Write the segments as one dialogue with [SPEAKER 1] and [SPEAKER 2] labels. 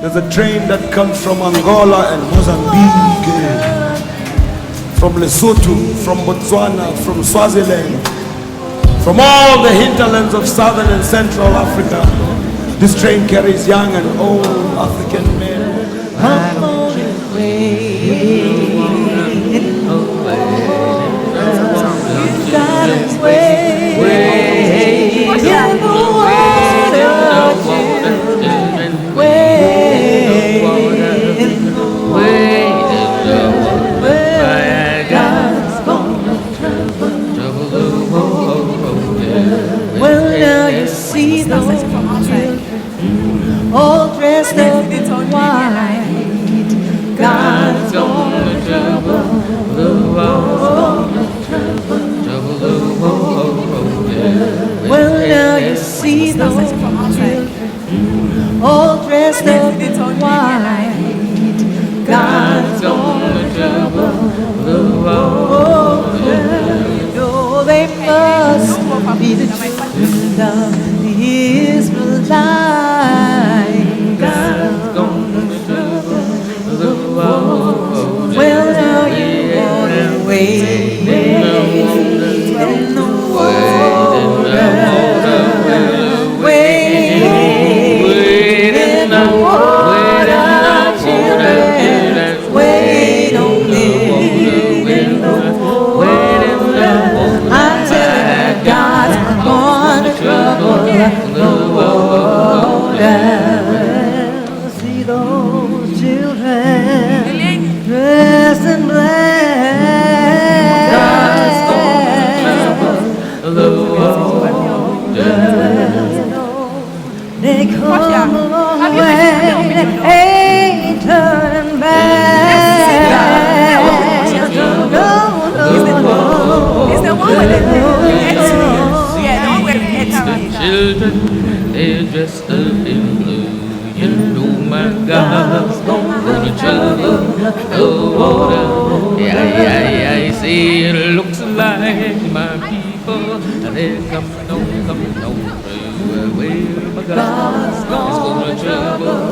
[SPEAKER 1] There's a train that comes from Angola and Mozambique, from Lesotho, from Botswana, from Swaziland, from all the hinterlands of southern and central Africa. This train carries young and old African men.
[SPEAKER 2] I'm on the way. You got away. In the water, children. Way in the water, where God's gonna trouble the world. Well, now you see those children all dressed up in white. God's gonna trouble the world. Trouble the world. Well, now you see those children all dressed up in white. God's gonna trouble the world. Oh, they must be the children of His light. God's gonna trouble the world. Well, now you wanna wait in the water. Wait in the water, children. Wait on me in the water. I tell you, God's gonna trouble the water. See those children dressed in black. God's gonna trouble the water. They come away, ain't turning back.
[SPEAKER 3] Is the one with the yeah, the one with the
[SPEAKER 2] children, they're dressed up in blue. You know my God's gonna trouble the water. Yeah, see, it looks like my people, they're coming on through. Well, my God's gonna trouble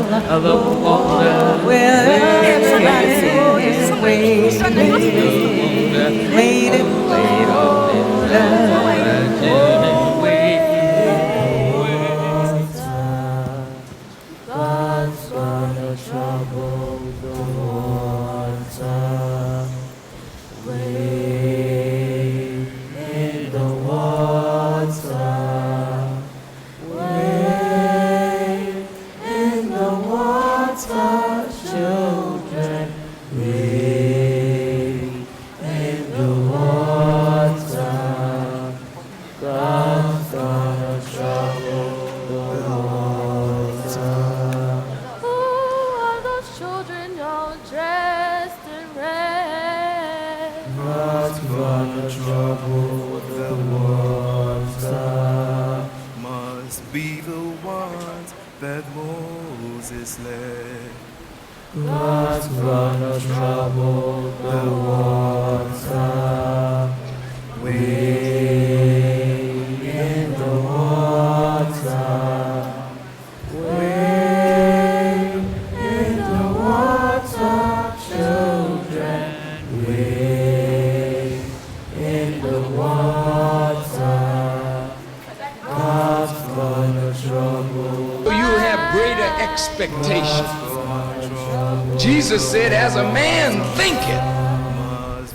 [SPEAKER 2] the water. Well, everybody's waiting on them. God's gonna trouble the water. Wait in the water. Wait in the water, children. Wait in the water. God's gonna trouble the water.
[SPEAKER 4] Who are those children all dressed in red?
[SPEAKER 2] God's gonna trouble the water.
[SPEAKER 5] Must be the ones that Moses led.
[SPEAKER 2] God's gonna trouble the water. Wait in the water. Wait in the water, children. Wait in the water. God's gonna trouble.
[SPEAKER 6] You have greater expectation. Jesus said, as a man thinketh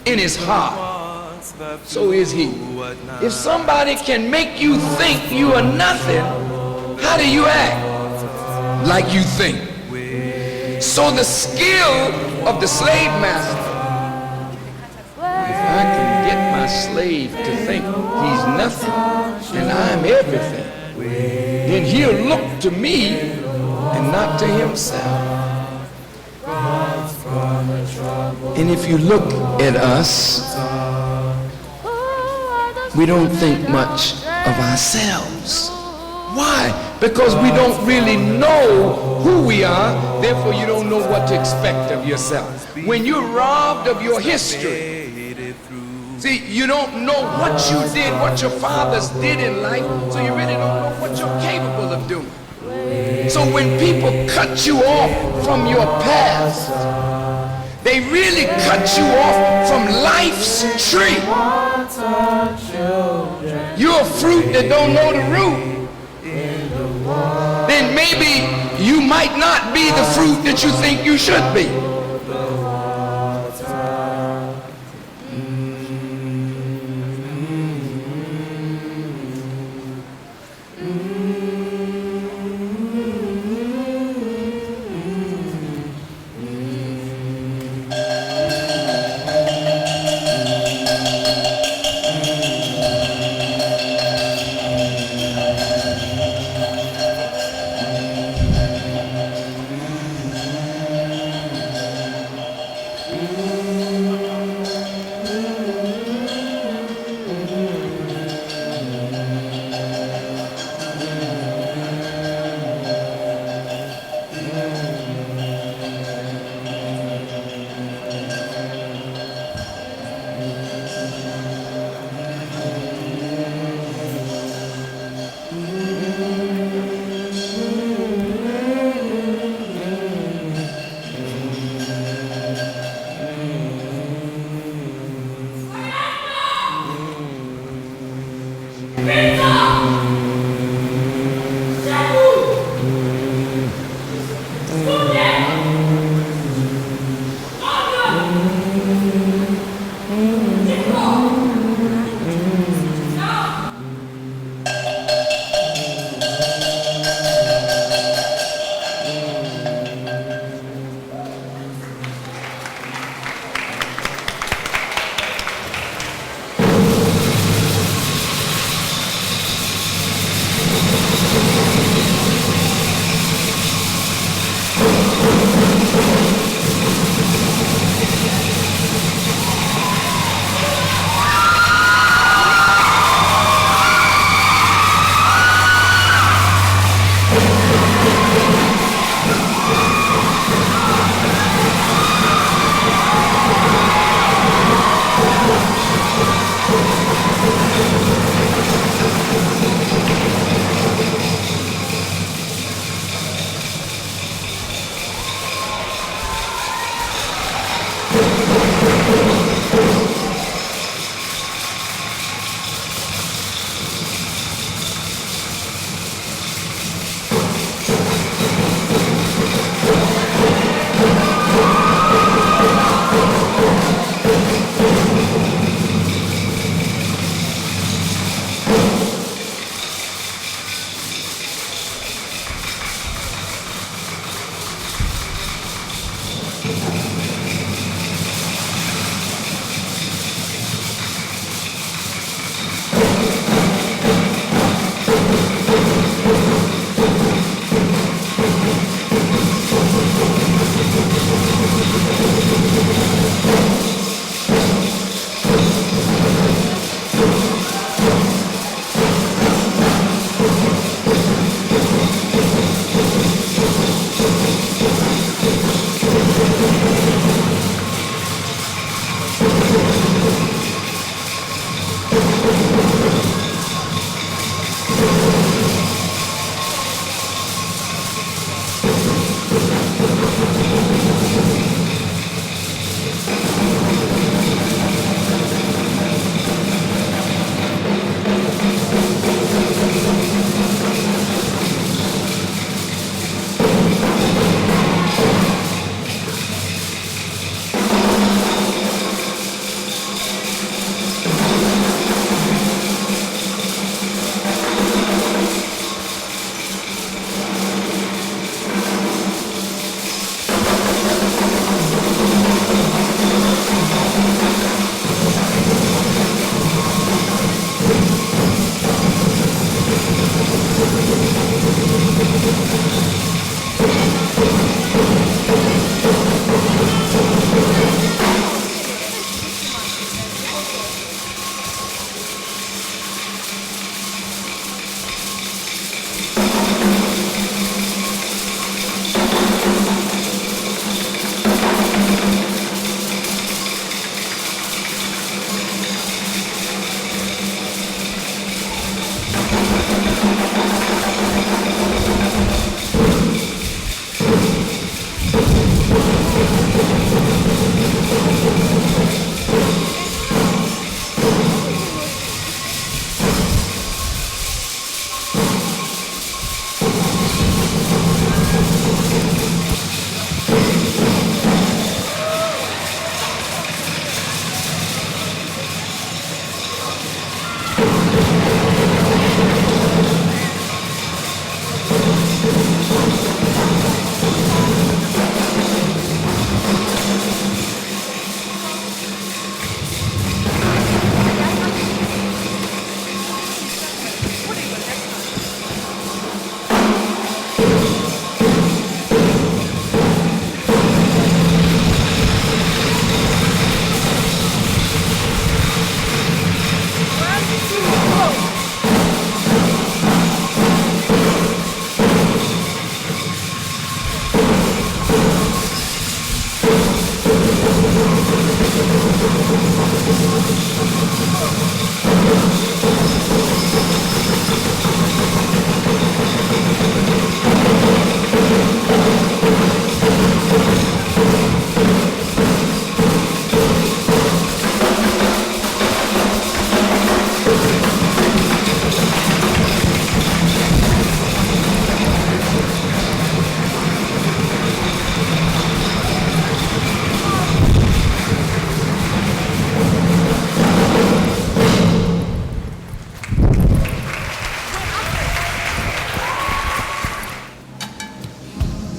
[SPEAKER 6] in his heart, so is he. If somebody can make you think you are nothing, how do you act? Like you think. So the skill of the slave master, if I can get my slave to think he's nothing and I'm everything, then he'll look to me and not to himself. And if you look at us, we don't think much of ourselves. Why? Because we don't really know who we are, therefore you don't know what to expect of yourself. When you're robbed of your history, see, you don't know what you did, what your fathers did in life, so you really don't know what you're capable of doing. So when people cut you off from your path, they really cut you off from life's tree. You're a fruit that don't know the root. Then maybe you might not be the fruit that you think you should be.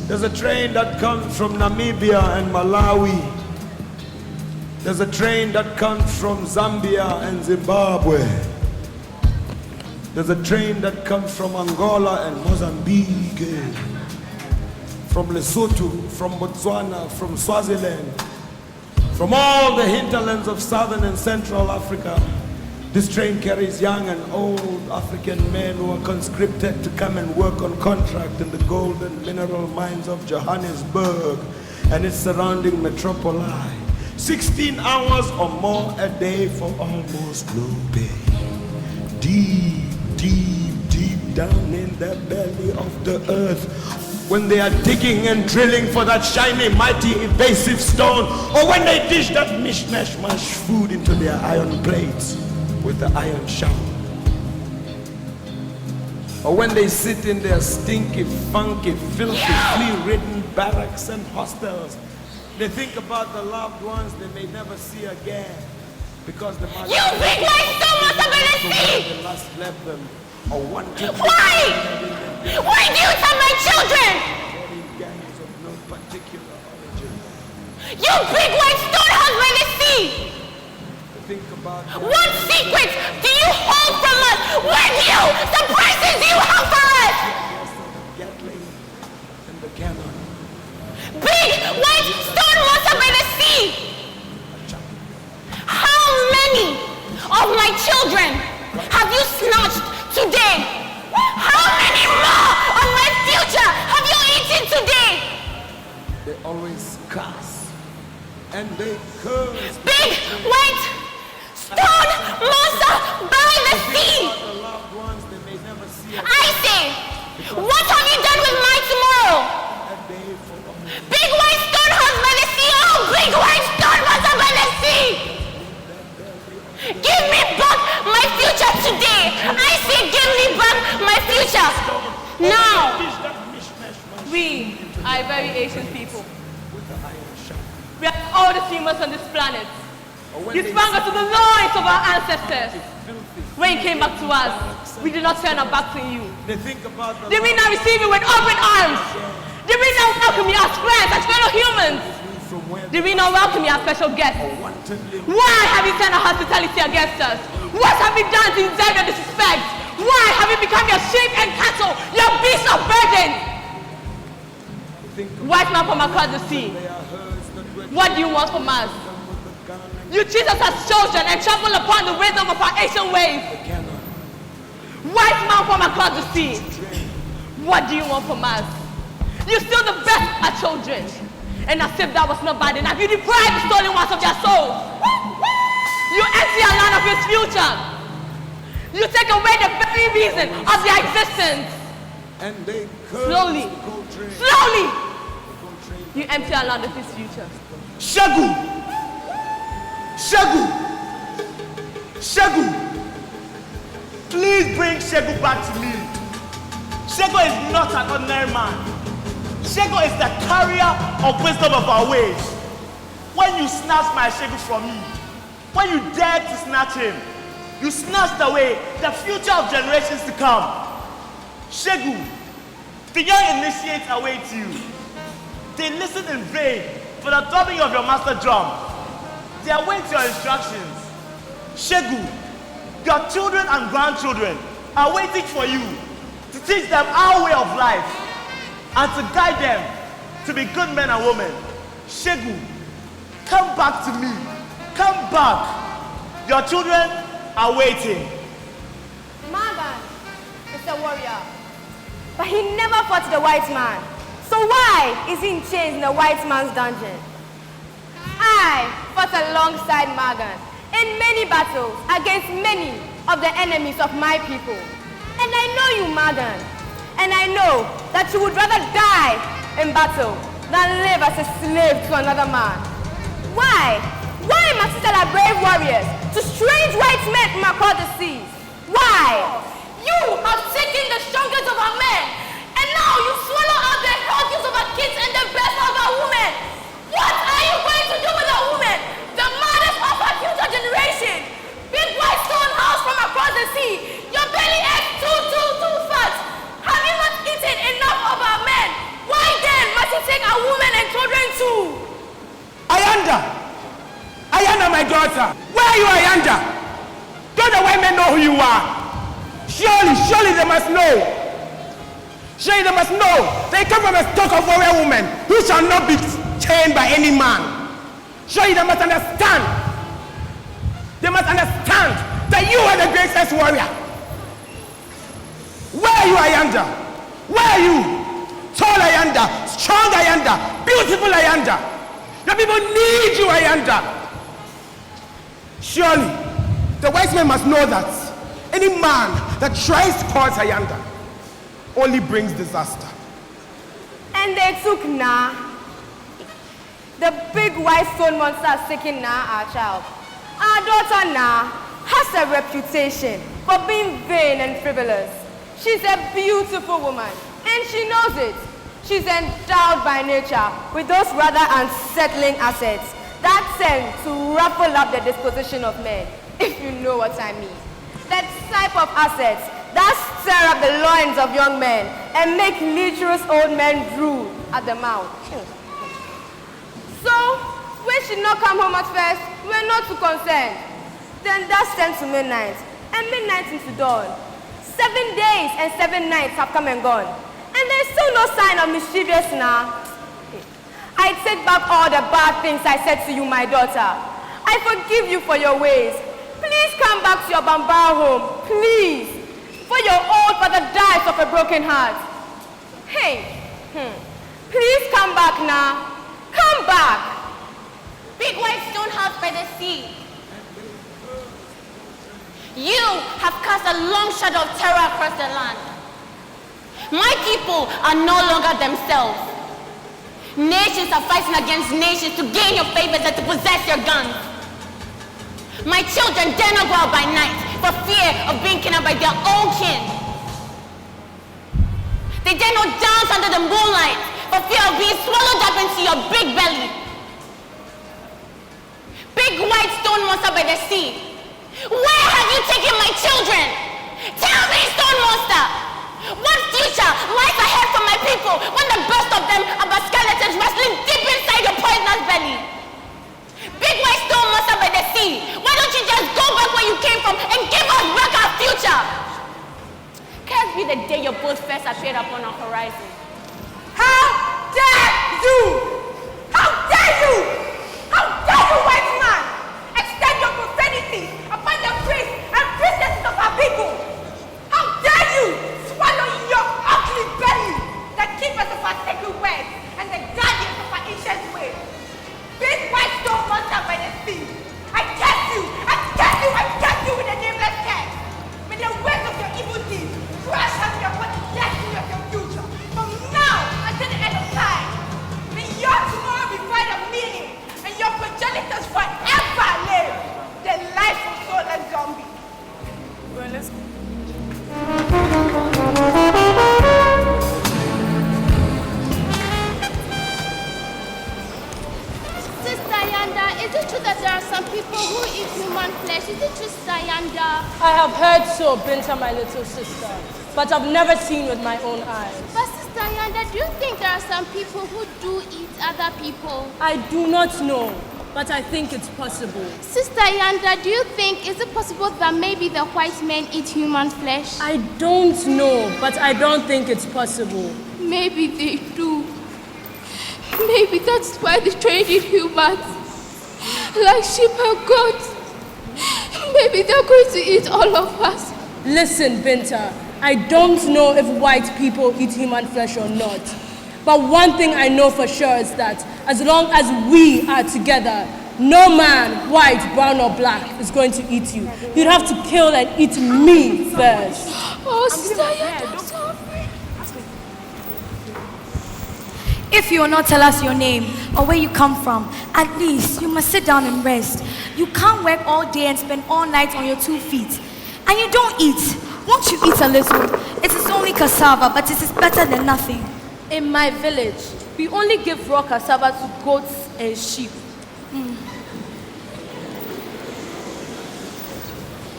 [SPEAKER 1] There's a train that comes from Namibia and Malawi. There's a train that comes from Zambia and Zimbabwe. There's a train that comes from Angola and Mozambique, from Lesotho, from Botswana, from Swaziland, from all the hinterlands of southern and central Africa. This train carries young and old African men who are conscripted to come and work on contract in the gold and mineral mines of Johannesburg and its surrounding metropoli. 16 hours or more a day for almost no pay. Deep, deep, deep down in the belly of the earth, when they are digging and drilling for that shiny, mighty, evasive stone, or when they dish that mishmash food into their iron plates with the iron shovel, or when they sit in their stinky, funky, filthy, flea-ridden barracks and hostels, they think about the loved ones they may never see again, because the
[SPEAKER 4] You big like someone's ability!
[SPEAKER 1] they last left them, or wanted
[SPEAKER 4] Why? Why do you tell my children?
[SPEAKER 1] gangs of no particular origin.
[SPEAKER 4] You big white stone husband is sea!
[SPEAKER 1] Think about
[SPEAKER 4] What secrets do you hold from us? What new surprises do you have for us?
[SPEAKER 1] Gatling and the cannon.
[SPEAKER 4] Big white stone monster by the sea! How many of my children have you snatched today? How many more of my future have you eaten today?
[SPEAKER 1] They always curse and they curse.
[SPEAKER 4] Big white stone monster by the sea!
[SPEAKER 1] The loved ones they may never see
[SPEAKER 4] I say, what have you done with my tomorrow?
[SPEAKER 1] a day for all.
[SPEAKER 4] Big white stone house by the sea! Oh, big white stone monster by the sea! Give me back my future today! I say, give me back my future! Now!
[SPEAKER 7] We are a very ancient people. We are the oldest humans on this planet. You sprang us to the loins of our ancestors. When you came back to us, we did not turn our back to you.
[SPEAKER 1] They think about the
[SPEAKER 7] Did we not receive you with open arms? Did we not welcome you as friends, as fellow humans?
[SPEAKER 1] from where
[SPEAKER 7] Did we not welcome you as special guests?
[SPEAKER 1] wantonly
[SPEAKER 7] Why have you turned our hospitality against us? What have we done to deserve your disrespect? Why have we become your sheep and cattle, your beasts of burden?
[SPEAKER 1] think of
[SPEAKER 7] White man from across the sea,
[SPEAKER 1] their herds that were
[SPEAKER 7] what do you want from us?
[SPEAKER 1] with the gun and
[SPEAKER 7] You treat us as children and trample upon the wisdom of our ancient ways.
[SPEAKER 1] the cannon.
[SPEAKER 7] White man from across the sea, what do you want from us? You steal the best of our children, and as if that was not bad enough, you deprive the stolen ones of their souls. You empty our land of its future. You take away the very reason of their existence.
[SPEAKER 1] And they curse
[SPEAKER 7] Slowly,
[SPEAKER 1] the gold train.
[SPEAKER 7] slowly,
[SPEAKER 1] The gold train.
[SPEAKER 7] you empty our land of its future.
[SPEAKER 8] Shegu! Shegu! Shegu! Please bring Shegu back to me. Shegu is not an ordinary man. Shegu is the carrier of wisdom of our ways. When you snatch my Shegu from me, when you dare to snatch him, you snatched away the future of generations to come. Shegu, the young initiates await you. They listen in vain for the drumming of your master drum. They await your instructions. Shegu, your children and grandchildren are waiting for you to teach them our way of life and to guide them to be good men and women. Shegu, come back to me. Come back. Your children are waiting.
[SPEAKER 9] Magan is a warrior, but he never fought the white man. So why is he in chains in the white man's dungeon? I fought alongside Magan in many battles against many of the enemies of my people. And I know you, Magan, and I know that you would rather die in battle than live as a slave to another man. Why? Why must you sell our brave warriors to strange white men from across the seas? Why?
[SPEAKER 4] You have taken the strongest of our men, and now you swallow up the healthiest of our kids and the best of our women. What are you going to do with our women, the mothers of our future generation? Big white stone house from across the sea, your belly aches too fat. Have you not eaten enough of our men? Why then must you take our women and children too?
[SPEAKER 8] Ayanda, my daughter. Where are you, Ayanda? Don't the white men know who you are? Surely they must know. Surely they must know. They come from a stock of warrior women who shall not be chained by any man. Surely they must understand. They must understand that you are the greatest warrior. Where are you, Ayanda? Where are you? Tall Ayanda, strong Ayanda, beautiful Ayanda. The people need you, Ayanda. Surely, the wise men must know that any man that tries to cause Ayanda only brings disaster.
[SPEAKER 9] And they took Na. The big white stone monster has taken Na, our child. Our daughter Na has a reputation for being vain and frivolous. She's a beautiful woman, and she knows it. She's endowed by nature with those rather unsettling assets that tend to ruffle up the disposition of men, if you know what I mean. That type of assets that stir up the loins of young men and make lecherous old men drool at the mouth. So, when she not come home at first, we're not too concerned. Then that's 10 to midnight, and midnight into dawn. 7 days and 7 nights have come and gone, and there's still no sign of mischievous now. I take back all the bad things I said to you, my daughter. I forgive you for your ways. Please come back to your Bambara home, please. For your old father dies of a broken heart. Hey, please come back now. Come back.
[SPEAKER 4] Big white stone house by the sea. You have cast a long shadow of terror across the land. My people are no longer themselves. Nations are fighting against nations to gain your favors and to possess your guns. My children dare not go out by night for fear of being kidnapped by their own kin. They dare not dance under the moonlight for fear of being swallowed up into your big belly. Big white stone monster by the sea. Where have you taken my children? Tell me, stone monster! What future lies ahead for my people when the best of them are but skeletons wrestling deep inside your poisonous belly? Big white stone monster by the sea, why don't you just go back where you came from and give us back our future? Cursed be the day your boat first appeared upon our horizon.
[SPEAKER 9] How dare you? How dare you? How dare you, white man, extend your profanity upon the priests and priestesses of our people? How dare you swallow your ugly belly, the keepers of our sacred words and the guardians of our ancient ways? Big white stone monster by the sea, I curse you, I curse you, I curse you with a nameless curse. May the words of your evil deeds crush out your body destiny of your future. From now until the end of time, may your tomorrow be void of meaning and your progenitors forever live their life of soulless zombie. Well, let's go.
[SPEAKER 10] Sister Yanda, is it true that there are some people who eat human flesh? Is it true, Sister Yanda?
[SPEAKER 11] I have heard so, Binta, my little sister, but I've never seen with my own eyes.
[SPEAKER 10] But Sister Yanda, do you think there are some people who do eat other people?
[SPEAKER 11] I do not know, but I think it's possible.
[SPEAKER 10] Sister Yanda, do you think, is it possible that maybe the white men eat human flesh?
[SPEAKER 11] I don't know, but I don't think it's possible.
[SPEAKER 10] Maybe they do. Maybe that's why they trade in humans, like sheep and goats. Maybe they're going to eat all of us.
[SPEAKER 11] Listen, Binta, I don't know if white people eat human flesh or not. But one thing I know for sure is that as long as we are together, No man, white, brown, or black, is going to eat you. You'd have to kill and eat me first.
[SPEAKER 10] Oh, Sister Yada, I'm sorry.
[SPEAKER 9] If you will not tell us your name or where you come from, at least you must sit down and rest. You can't work all day and spend all night on your 2 feet. And you don't eat. Won't you eat a little? It is only cassava, but it is better than nothing.
[SPEAKER 7] In my village, we only give raw cassava to goats and sheep.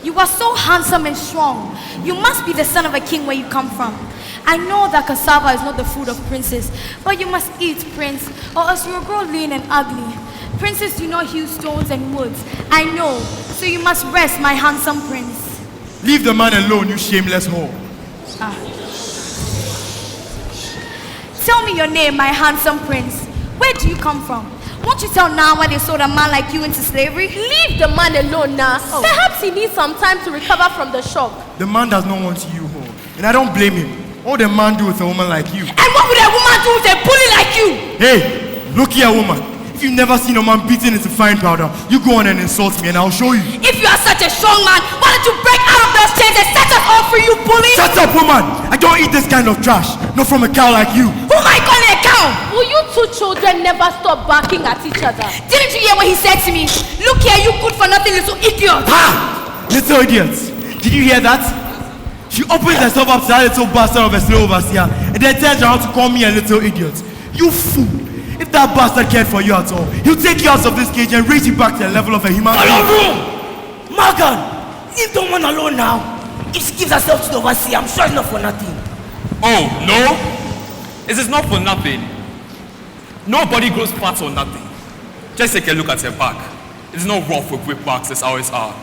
[SPEAKER 9] You are so handsome and strong. You must be the son of a king where you come from. I know that cassava is not the food of princes, but you must eat, prince, or else you will grow lean and ugly. Princes do not hew stones and woods. I know, so you must rest, my handsome prince.
[SPEAKER 1] Leave the man alone, you shameless whore.
[SPEAKER 9] Tell me your name, my handsome prince. Where do you come from? Won't you tell now why they sold a man like you into slavery?
[SPEAKER 7] Leave the man alone now.
[SPEAKER 9] Oh.
[SPEAKER 7] Perhaps he needs some time to recover from the shock.
[SPEAKER 1] The man does not want you home, and I don't blame him. What would a man do with a woman like you?
[SPEAKER 9] And what would a woman do with a bully like you?
[SPEAKER 1] Hey, look here, woman. If you've never seen a man beaten into fine powder, you go on and insult me and I'll show you.
[SPEAKER 9] If you are such a strong man, why don't you break out of those chains and set us all free, you bully?
[SPEAKER 1] Shut up, woman! I don't eat this kind of trash. Not from a cow like you.
[SPEAKER 9] Who am I calling a cow?
[SPEAKER 7] Will you two children never stop barking at each other?
[SPEAKER 9] Didn't you hear what he said to me? Look here, you good for nothing little idiot.
[SPEAKER 1] Ha! Little idiots. Did you hear that? She opens herself up to that little bastard of a slave overseer and then turns around to call me a little idiot. You fool! If that bastard cared for you at all, he'll take you out of this cage and raise you back to the level of a human being.
[SPEAKER 12] Morgan, leave the woman alone now. If she gives herself to the overseer, I'm sure it's not for nothing.
[SPEAKER 13] Oh, no? It is not for nothing. Nobody grows fat or nothing. Just take a look at her back. It is not rough with whip marks as ours are.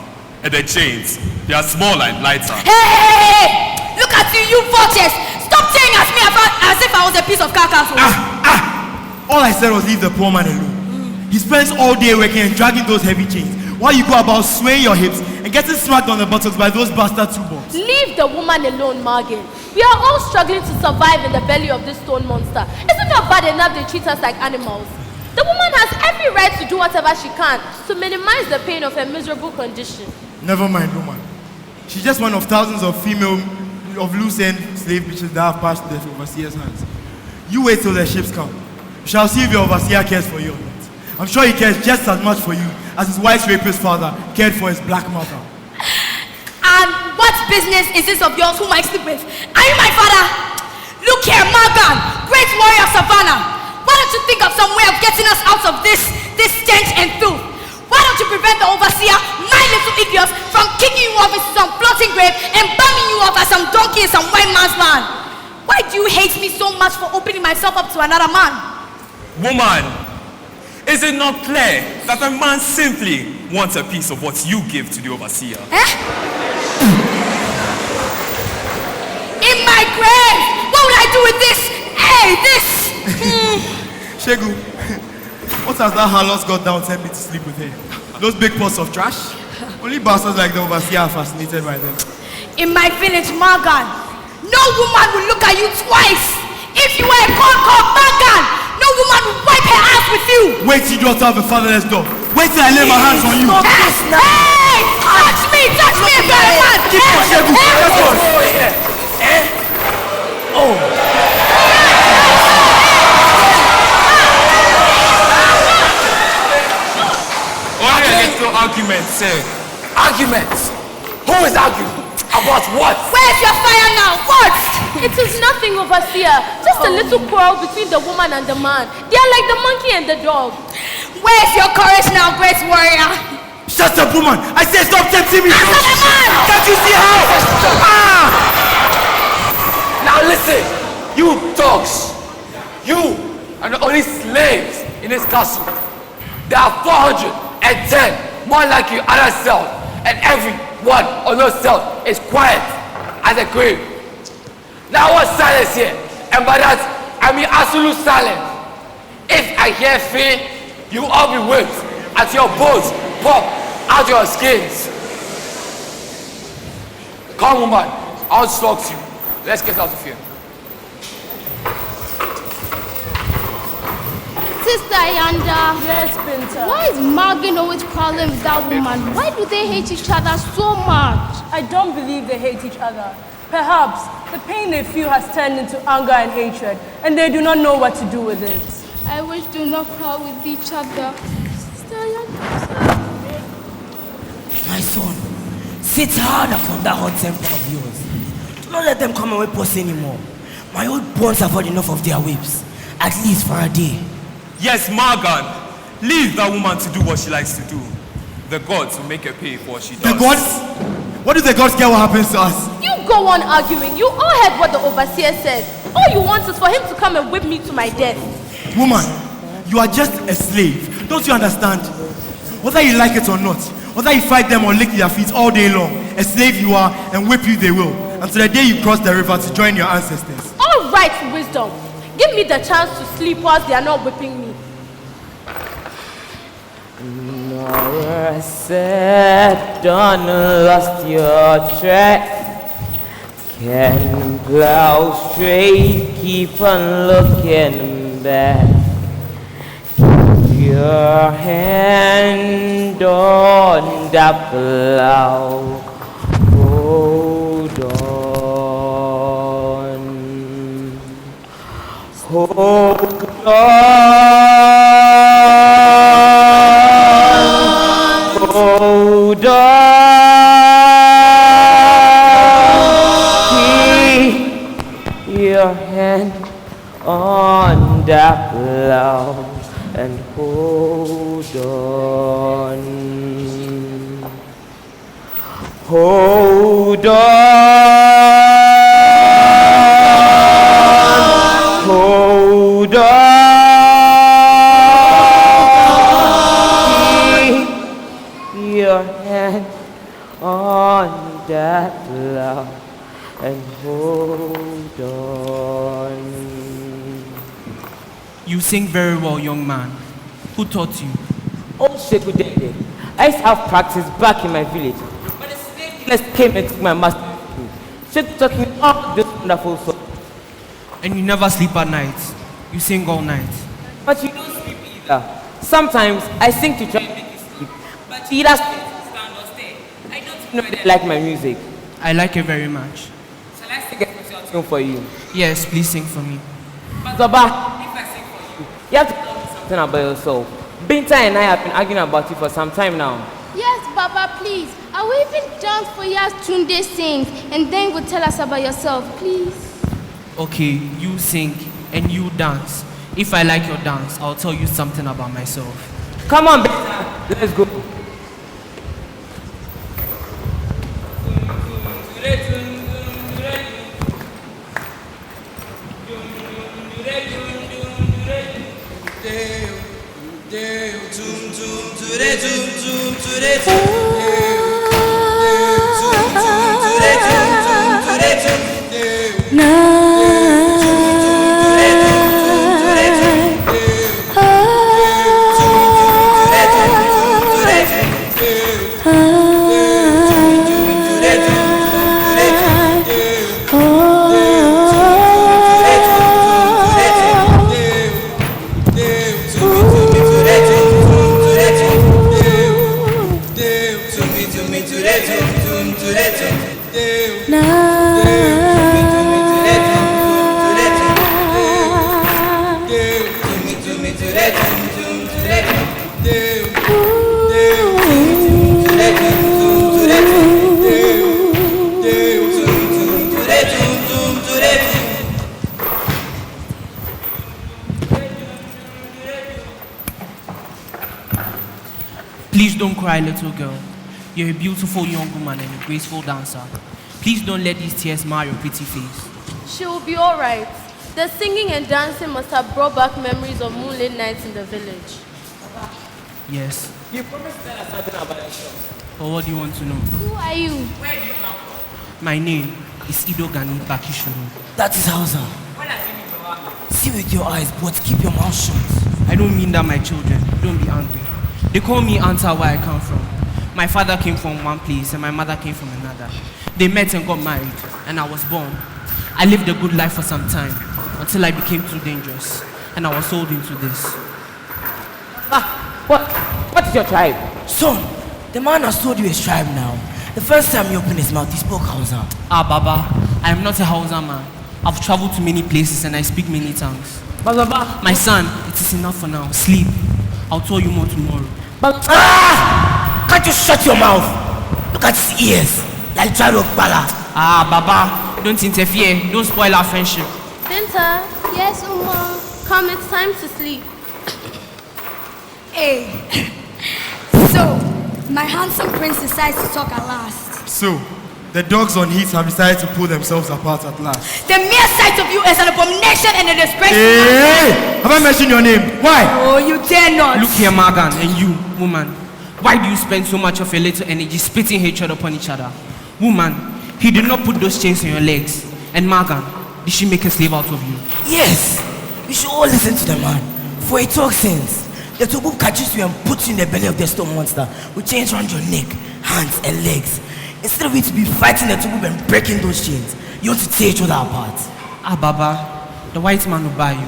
[SPEAKER 13] And the chains, they are smaller and lighter.
[SPEAKER 9] Hey! Look at you, you vultures! Stop staring at me as if I was a piece of carcass.
[SPEAKER 1] All I said was leave the poor man alone. He spends all day working and dragging those heavy chains while you go about swaying your hips and getting smacked on the buttocks by those bastard two bombs.
[SPEAKER 7] Leave the woman alone, Morgan. We are all struggling to survive in the belly of this stone monster. Isn't it bad enough they treat us like animals? The woman has every right to do whatever she can to minimize the pain of her miserable condition.
[SPEAKER 1] Never mind, woman. She's just one of thousands of female, loose-end slave bitches that have passed the overseer's hands. You wait till the ships come. You shall see if your overseer cares for you or not. I'm sure he cares just as much for you as his wife's rapist father cared for his black mother.
[SPEAKER 9] And what business is this of yours whom I sleep with? Are you my father? Look here, Morgan, great warrior of Savannah. Why don't you think of some way of getting us out of this stench and filth? Why don't you prevent the overseer, my little idiots, from kicking you off into some floating grave and bumming you off as some donkey in some white man's land? Why do you hate me so much for opening myself up to another man?
[SPEAKER 13] Woman, is it not clear that a man simply wants a piece of what you give to the overseer?
[SPEAKER 9] In my grave! What would I do with this? Hey, this!
[SPEAKER 1] Shegu, what has that harlot got down sent me to sleep with her? Those big pots of trash? Only bastards like the overseer are fascinated by them.
[SPEAKER 9] In my village, Morgan, no woman will look at you twice. If you were a cock, Morgan, no woman will wipe her ass with you.
[SPEAKER 1] Wait till you daughter of a fatherless dog. Wait till I lay my hands on you.
[SPEAKER 9] Hey! Touch me, very much.
[SPEAKER 1] Keep on, Shegu. Let's go.
[SPEAKER 12] Oh.
[SPEAKER 13] Only a little argument, sir.
[SPEAKER 12] Arguments? Who is arguing? About what?
[SPEAKER 9] Where's your fire now? What?
[SPEAKER 7] It is nothing, overseer. Just a little quarrel between the woman and the man. They are like the monkey and the dog.
[SPEAKER 9] Where's your courage now, great warrior?
[SPEAKER 1] Shut up, woman! I said stop tempting me!
[SPEAKER 9] Answer the man!
[SPEAKER 1] Can't you see how?
[SPEAKER 12] Now listen, you dogs. You are the only slaves in this castle. There are 410 more like you other cells, and every one of those cells is quiet as a grave. Now what's silence here? And by that, I mean absolute silence. If I hear fear, you will all be whipped as your bones pop out your skins. Come, woman, I'll talk to you. Let's get out of here.
[SPEAKER 10] Sister Ayanda.
[SPEAKER 11] Yes, Binta.
[SPEAKER 10] Why is Marvin always quarreling with that woman? Why do they hate each other so much?
[SPEAKER 11] I don't believe they hate each other. Perhaps the pain they feel has turned into anger and hatred, and they do not know what to do with it.
[SPEAKER 10] I wish they do not quarrel with each other. Sister Ayanda.
[SPEAKER 14] My son, sit hard upon that hot temper of yours. Do not let them come and whip us anymore. My old bonds have had enough of their whips, at least for a day.
[SPEAKER 13] Yes, Morgan. Leave that woman to do what she likes to do. The gods will make her pay for what she does.
[SPEAKER 15] The gods? What if the gods care what happens to us?
[SPEAKER 7] You go on arguing. You all heard what the overseer said. All you want is for him to come and whip me to my death.
[SPEAKER 15] Woman, you are just a slave. Don't you understand? Whether you like it or not, whether you fight them or lick their feet all day long, a slave you are, and whip you they will, until the day you cross the river to join your ancestors.
[SPEAKER 7] All right, wisdom. Give me the chance to sleep whilst they are not whipping me.
[SPEAKER 2] Nora said, don't lost your track. Can plow straight, keep on looking back. Keep your hand on that plow. Hold on. Hold on. Hold on. Keep your hand on that plow and hold on. Hold on. Hold on. Keep your hand on that plow and hold on.
[SPEAKER 16] You sing very well, young man. Who taught you?
[SPEAKER 2] Oh, Sheku Dede. I used to have practice back in my village. But the slave dealers came and took my master. Sheku taught me all this wonderful song.
[SPEAKER 16] And you never sleep at night. You sing all night.
[SPEAKER 2] But you don't sleep either. Sometimes I sing to try and make you sleep. But you either stand or stay. I don't even know whether I like my music.
[SPEAKER 16] I like it very much.
[SPEAKER 2] Shall I sing a special tune for you?
[SPEAKER 16] Yes, please sing for me.
[SPEAKER 2] But Zoba, if I sing for you, you have to tell me something about yourself. Binta and I have been arguing about you for some time now.
[SPEAKER 10] Yes, Baba, please. I will even dance for you as Tunde sings, and then you will tell us about yourself, please.
[SPEAKER 16] Okay, you sing and you dance. If I like your dance, I'll tell you something about myself.
[SPEAKER 2] Come on, Binta. Let's go.
[SPEAKER 16] Please don't cry, little girl. You're a beautiful young woman and a graceful dancer. Please don't let these tears mar your pretty face.
[SPEAKER 7] She will be all right. The singing and dancing must have brought back memories of moonlit nights in the village.
[SPEAKER 16] Yes.
[SPEAKER 2] You promised to tell us something about yourself.
[SPEAKER 16] But what do you want to know?
[SPEAKER 10] Who are you?
[SPEAKER 2] Where do you come from?
[SPEAKER 16] My name is Ido Gani Bakishuru.
[SPEAKER 14] That is Hausa.
[SPEAKER 2] When I see you from Abba.
[SPEAKER 14] See with your eyes, but keep your mouth shut.
[SPEAKER 16] I don't mean that, my children. Don't be angry. They call me Anta where I come from. My father came from one place and my mother came from another. They met and got married, and I was born. I lived a good life for some time, until I became too dangerous, and I was sold into this.
[SPEAKER 2] What is your tribe?
[SPEAKER 14] Son, the man has told you his tribe now. The first time he opened his mouth, he spoke Hausa.
[SPEAKER 16] Baba, I am not a Hausa man. I've traveled to many places and I speak many tongues.
[SPEAKER 2] Baba,
[SPEAKER 16] my son, it is enough for now. Sleep. I'll tell you more tomorrow.
[SPEAKER 14] Can't you shut your mouth? Look at his ears. Like Jarok Bala.
[SPEAKER 16] Baba, don't interfere. Don't spoil our friendship.
[SPEAKER 10] Binta. Yes, Uma. Come, it's time to sleep.
[SPEAKER 17] Hey. So, my handsome prince decides to talk at last.
[SPEAKER 15] So, the dogs on heat have decided to pull themselves apart at last.
[SPEAKER 17] The mere sight of you is an abomination and a disgrace.
[SPEAKER 15] Hey! Have I mentioned your name? Why?
[SPEAKER 17] Oh, you dare not.
[SPEAKER 16] Look here, Morgan, and you, woman. Why do you spend so much of your little energy spitting hatred upon each other? Woman, he did not put those chains on your legs. And Morgan, did she make a slave out of you?
[SPEAKER 14] Yes. You should all listen to the man. For he talks sense. The Tobu catches you and puts you in the belly of the stone monster with chains around your neck, hands, and legs. Instead of you to be fighting the Tobu and breaking those chains, you want to tear each other apart.
[SPEAKER 16] Baba, the white man will buy you.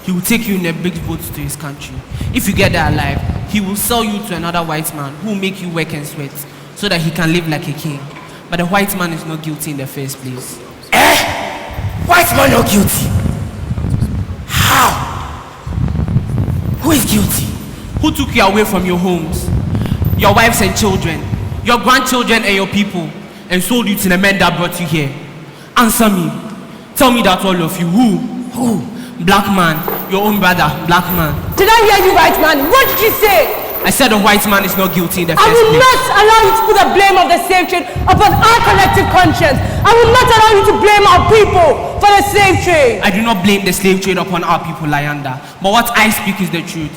[SPEAKER 16] He will take you in a big boat to his country. If you get there alive, he will sell you to another white man who will make you work and sweat so that he can live like a king. But the white man is not guilty in the first place.
[SPEAKER 14] White man not guilty? How? Who is guilty?
[SPEAKER 16] Who took you away from your homes, your wives and children, your grandchildren and your people, and sold you to the men that brought you here? Answer me. Tell me that all of you. Who? Black man. Your own brother, black man.
[SPEAKER 11] Did I hear you, white man? What did you say?
[SPEAKER 16] I said the white man is not guilty in the
[SPEAKER 11] I
[SPEAKER 16] first
[SPEAKER 11] will
[SPEAKER 16] place.
[SPEAKER 11] not allow you to put the blame of the slave trade upon our collective conscience. I will not allow you to blame our people for the slave trade.
[SPEAKER 16] I do not blame the slave trade upon our people, Lyanda. But what I speak is the truth.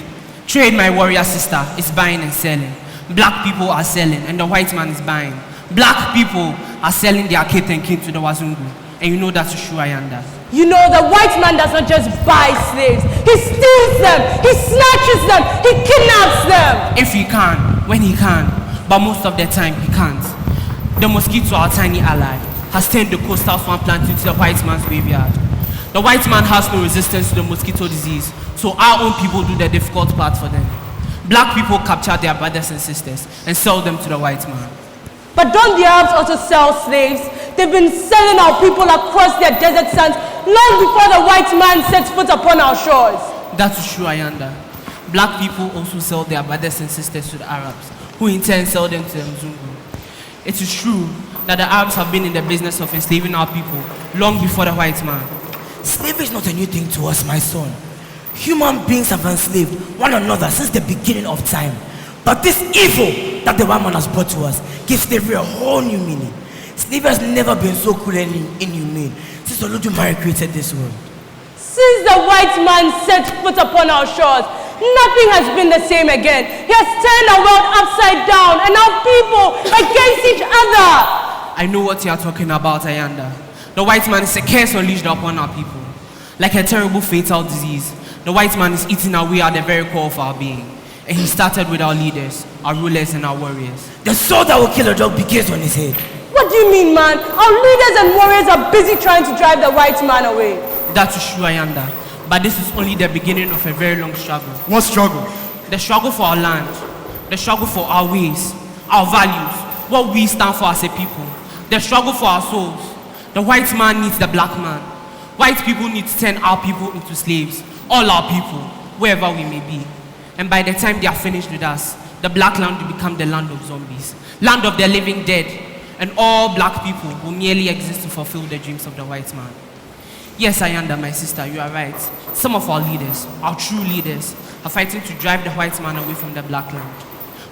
[SPEAKER 16] Trade, my warrior sister, is buying and selling. Black people are selling and the white man is buying. Black people are selling their kith and kin to the Wazungu. And you know that's true, Ayanda.
[SPEAKER 11] You know, the white man does not just buy slaves. He steals them. He snatches them. He kidnaps them.
[SPEAKER 16] If he can, when he can. But most of the time, he can't. The mosquito, our tiny ally, has turned the coastal swampland into the white man's graveyard. The white man has no resistance to the mosquito disease, so our own people do the difficult part for them. Black people capture their brothers and sisters and sell them to the white man.
[SPEAKER 11] But don't the Arabs also sell slaves? They've been selling our people across their desert sands long before the white man sets foot upon our shores.
[SPEAKER 16] That is true, Ayanda. Black people also sell their brothers and sisters to the Arabs, who in turn sell them to the Mzungu. It is true that the Arabs have been in the business of enslaving our people long before the white man.
[SPEAKER 14] Slavery is not a new thing to us, my son. Human beings have enslaved one another since the beginning of time. But this evil that the white man has brought to us gives slavery a whole new meaning. Slavery has never been so cruel and inhumane since Olodumare created this world.
[SPEAKER 11] Since the white man set foot upon our shores, nothing has been the same again. He has turned our world upside down and our people against each other.
[SPEAKER 16] I know what you are talking about, Ayanda. The white man is a curse unleashed upon our people. Like a terrible fatal disease, the white man is eating away at the very core of our being. And he started with our leaders, our rulers, and our warriors.
[SPEAKER 14] The sword that will kill a dog begins on his head.
[SPEAKER 11] What do you mean, man? Our leaders and warriors are busy trying to drive the white man away.
[SPEAKER 16] That is true, Ayanda. But this is only the beginning of a very long struggle.
[SPEAKER 15] What struggle?
[SPEAKER 16] The struggle for our land. The struggle for our ways, our values, what we stand for as a people. The struggle for our souls. The white man needs the black man. White people need to turn our people into slaves. All our people, wherever we may be. And by the time they are finished with us, the black land will become the land of zombies, land of the living dead, and all black people will merely exist to fulfill the dreams of the white man. Yes, Ayanda, my sister, you are right. Some of our leaders, our true leaders, are fighting to drive the white man away from the black land.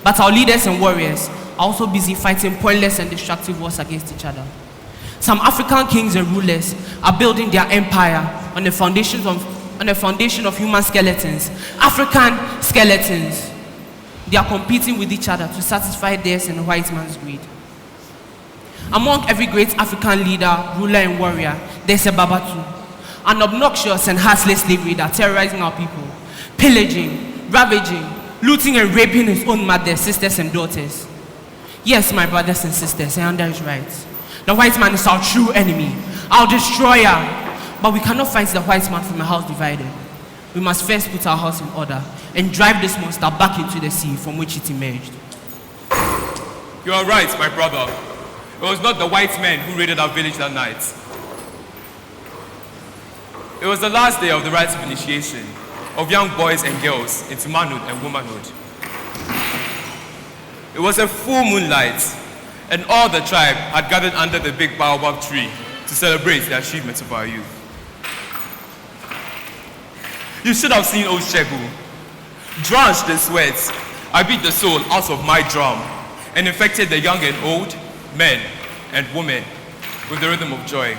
[SPEAKER 16] But our leaders and warriors are also busy fighting pointless and destructive wars against each other. Some African kings and rulers are building their empire on the foundation of human skeletons, African skeletons. They are competing with each other to satisfy theirs and the white man's greed. Among every great African leader, ruler, and warrior, there's a Babatu, an obnoxious and heartless slave leader terrorizing our people, pillaging, ravaging, looting, and raping his own mothers, sisters, and daughters. Yes, my brothers and sisters, Ayanda is right. The white man is our true enemy, our destroyer. But we cannot fight the white man from a house divided. we must first put our house in order and drive this monster back into the sea from which it emerged.
[SPEAKER 13] You are right, my brother. It was not the white men who raided our village that night. It was the last day of the rites of initiation of young boys and girls into manhood and womanhood. It was a full moonlight, and all the tribe had gathered under the big baobab tree to celebrate the achievements of our youth. You should have seen old Shegu. Drenched in sweat, I beat the soul out of my drum and infected the young and old, men and women with the rhythm of joy.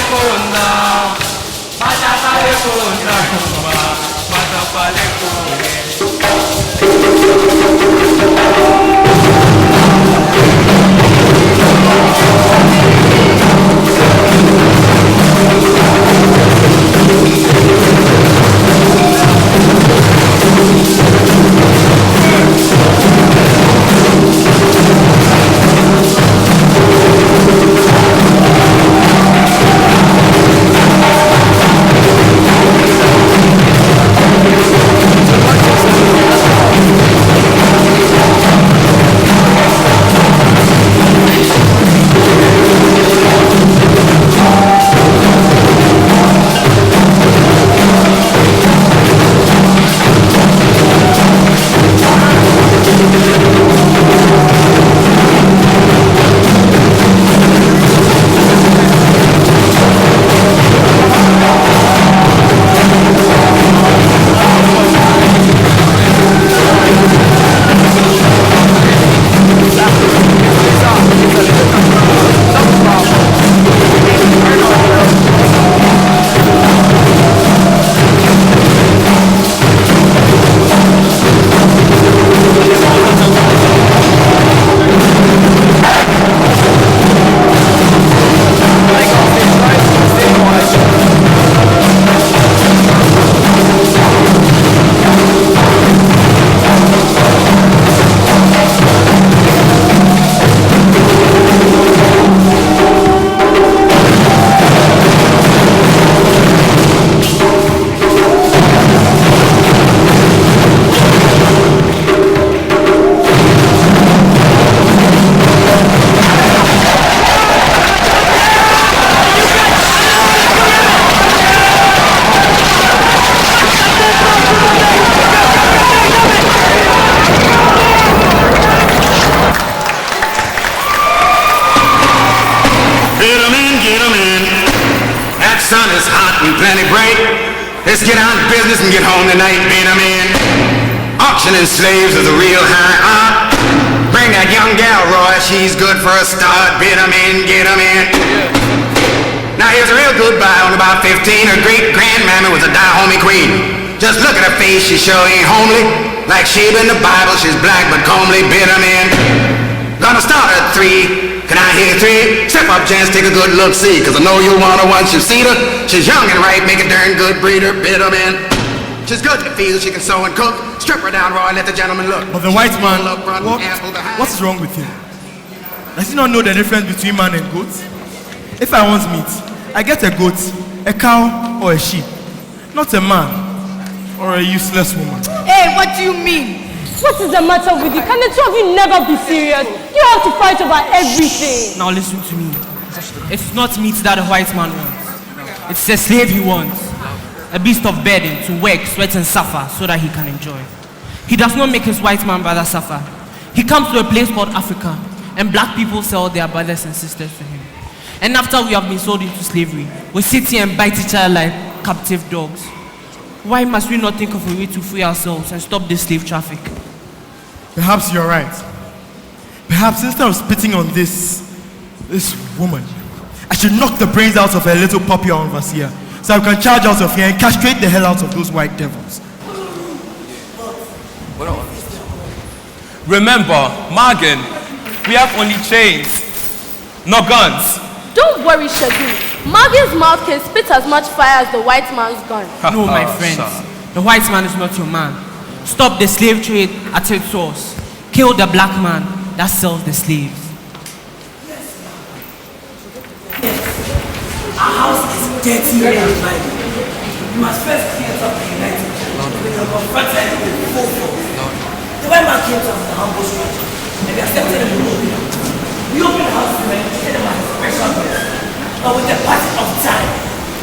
[SPEAKER 12] palekona, mata palekona, mata palekona.
[SPEAKER 18] Let's get on to business and get home tonight, man. Auctioning slaves is a real high art. Bring that young gal, Roy, she's good for a start. Bid 'em in, get 'em in. Now here's a real good buy on about 15. Her great grandmammy was a Dahomey queen. Just look at her face, she sure ain't homely. Like Sheba in the Bible, she's black but comely. Bid 'em in. Gonna start at 3. Can I hear 3? Step up, gents, take a good look, see. Cause I know you want her once you've seen her. She's young and right, make a darn good breeder. Bid 'em in. She's good in the field, she can sew and cook. Strip her down, Roy, let the gentleman look.
[SPEAKER 15] But the white man, what's wrong with him? Does he not know the difference between man and goat? If I want meat, I get a goat, a cow, or a sheep. Not a man or a useless woman.
[SPEAKER 11] Hey, what do you mean? What is the matter with you? Can the two of you never be serious? You have to fight over everything.
[SPEAKER 16] Now listen to me. It's not meat that the white man wants. It's a slave he wants. A beast of burden to work, sweat and suffer so that he can enjoy. He does not make his white man brother suffer. He comes to a place called Africa and black people sell their brothers and sisters to him. And after we have been sold into slavery, we sit here and bite each other like captive dogs. Why must we not think of a way to free ourselves and stop this slave traffic?
[SPEAKER 15] Perhaps you're right. Perhaps instead of spitting on this woman, I should knock the brains out of her little puppy or overseer, so I can charge out of here and castrate the hell out of those white devils.
[SPEAKER 13] Remember, Morgan, we have only chains, no guns.
[SPEAKER 7] Don't worry, Shagu. Morgan's mouth can spit as much fire as the white man's gun.
[SPEAKER 16] No, my friends. The white man is not your man. Stop the slave trade at its source. Kill the black man that sells the slaves.
[SPEAKER 14] Our house is dirty and mighty. You must first clear up the United Church. We are confronted with full force. The white man came to us with a humble structure, and we accepted him in open. We opened the house to him and treated him as a special guest. But with the passage of time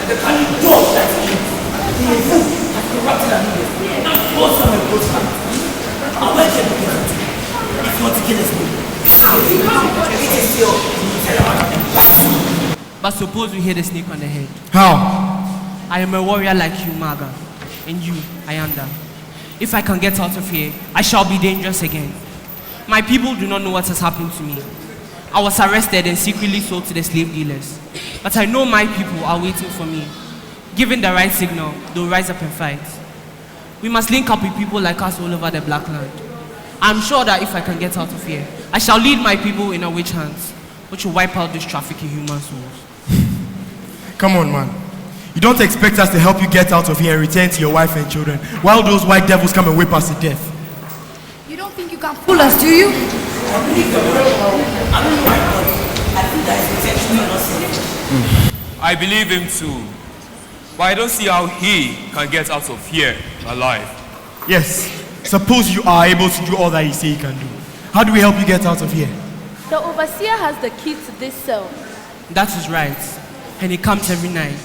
[SPEAKER 14] and the cunning dog that he is, the evil has corrupted our leaders and forced some and close hands. Our work can be given to you. If you want to kill us, it is still
[SPEAKER 16] But suppose we hit a snake on the head.
[SPEAKER 15] How?
[SPEAKER 16] I am a warrior like you, Maga, and you, Ayanda. If I can get out of here, I shall be dangerous again. My people do not know what has happened to me. I was arrested and secretly sold to the slave dealers. But I know my people are waiting for me. Given the right signal, they'll rise up and fight. We must link up with people like us all over the Black Land. I'm sure that if I can get out of here, I shall lead my people in a witch hunt, which will wipe out this traffic in human souls.
[SPEAKER 15] Come on, man. You don't expect us to help you get out of here and return to your wife and children while those white devils come and whip us to death.
[SPEAKER 17] You don't think you can fool us, do you?
[SPEAKER 13] I believe him too. But I don't see how he can get out of here alive.
[SPEAKER 15] Yes. Suppose you are able to do all that he says he can do. How do we help you get out of here?
[SPEAKER 10] The overseer has the key to this cell.
[SPEAKER 16] That is right. And he comes every night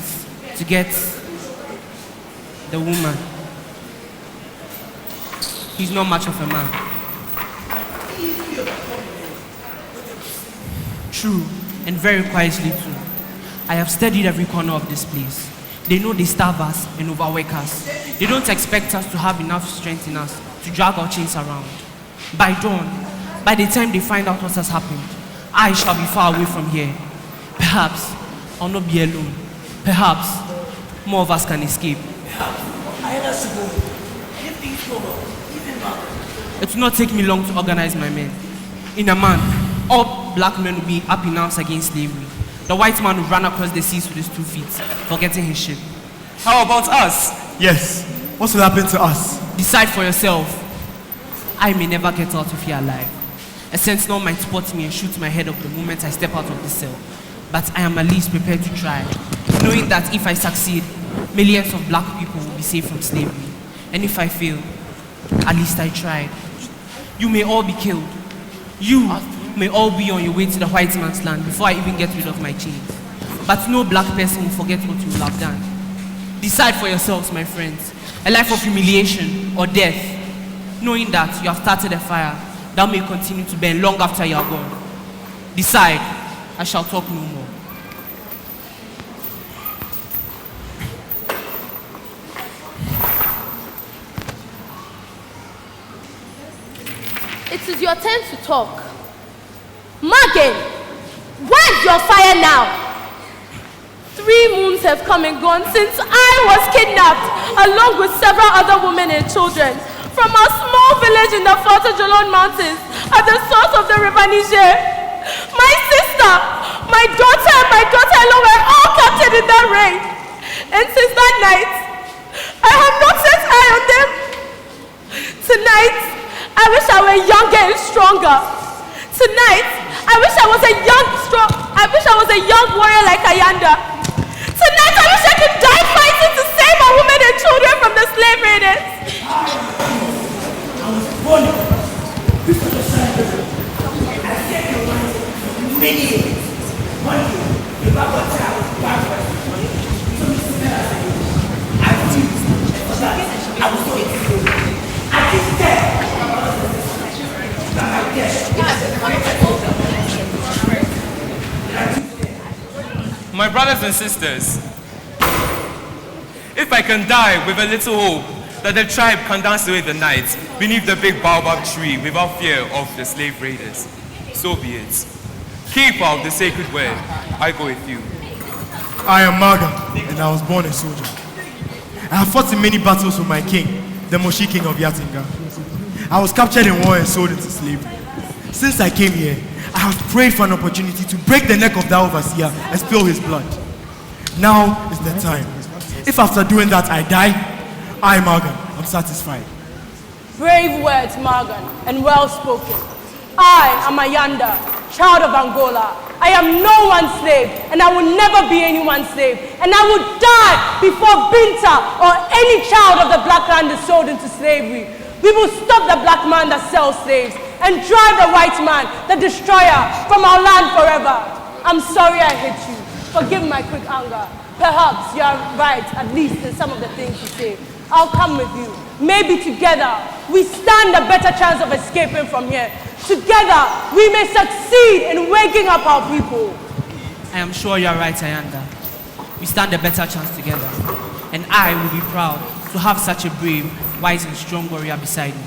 [SPEAKER 16] to get the woman. He's not much of a man. True, and very quietly too. I have studied every corner of this place. They know they starve us and overwork us. They don't expect us to have enough strength in us to drag our chains around. By dawn, by the time they find out what has happened, I shall be far away from here. Perhaps I'll not be alone. Perhaps more of us can escape. It will not take me long to organize my men. In a month, all black men will be up in arms against slavery. The white man will run across the seas with his 2 feet, forgetting his ship.
[SPEAKER 13] How about us?
[SPEAKER 15] Yes. What will happen to us?
[SPEAKER 16] Decide for yourself. I may never get out of here alive. A sentinel might spot me and shoot my head off the moment I step out of the cell. But I am at least prepared to try, knowing that if I succeed, millions of black people will be saved from slavery. And if I fail, at least I tried. You may all be killed. You may all be on your way to the white man's land before I even get rid of my chains. But no black person will forget what you will have done. Decide for yourselves, my friends, a life of humiliation or death, knowing that you have started a fire that may continue to burn long after you are gone. Decide. I shall talk no more.
[SPEAKER 10] It is your turn to talk. Morgan, where's your fire now? 3 moons have come and gone since I was kidnapped, along with several other women and children, from a small village in the Fort Jolon Mountains at the source of the River Niger. My sister, my daughter, and my daughter-in-law were all captured in that raid. And since that night, I have not set eye on them. Tonight, I wish I were younger and stronger. Tonight, I wish I was a young warrior like Ayanda. Tonight, I wish I could die fighting to save our women and children from the slave raiders.
[SPEAKER 14] I was born before the sun. I said your life many years. One day, the Bible child was backward. So Mr. Miller said, I refused. For that, I was so excited. I did tell that my death.
[SPEAKER 13] My brothers and sisters, if I can die with a little hope that the tribe can dance away the night beneath the big baobab tree without fear of the slave raiders, so be it. Keep out the sacred word. I go with you.
[SPEAKER 15] I am Maga, and I was born a soldier. I have fought in many battles with my king, the Moshi king of Yatinga. I was captured in war and sold into slavery. Since I came here, I have prayed for an opportunity to break the neck of that overseer and spill his blood. Now is the time. If after doing that I die, I, Morgan, am satisfied.
[SPEAKER 11] Brave words, Morgan, and well spoken. I am Ayanda, child of Angola. I am no one's slave, and I will never be anyone's slave. And I will die before Binta or any child of the Black Land is sold into slavery. We will stop the black man that sells slaves and drive the white man, the destroyer, from our land forever. I'm sorry I hate you. Forgive my quick anger. Perhaps you are right, at least in some of the things you say. I'll come with you. Maybe together we stand a better chance of escaping from here. Together we may succeed in waking up our people.
[SPEAKER 16] I am sure you are right, Ayanda. We stand a better chance together. And I will be proud to have such a brave, wise and strong warrior beside me.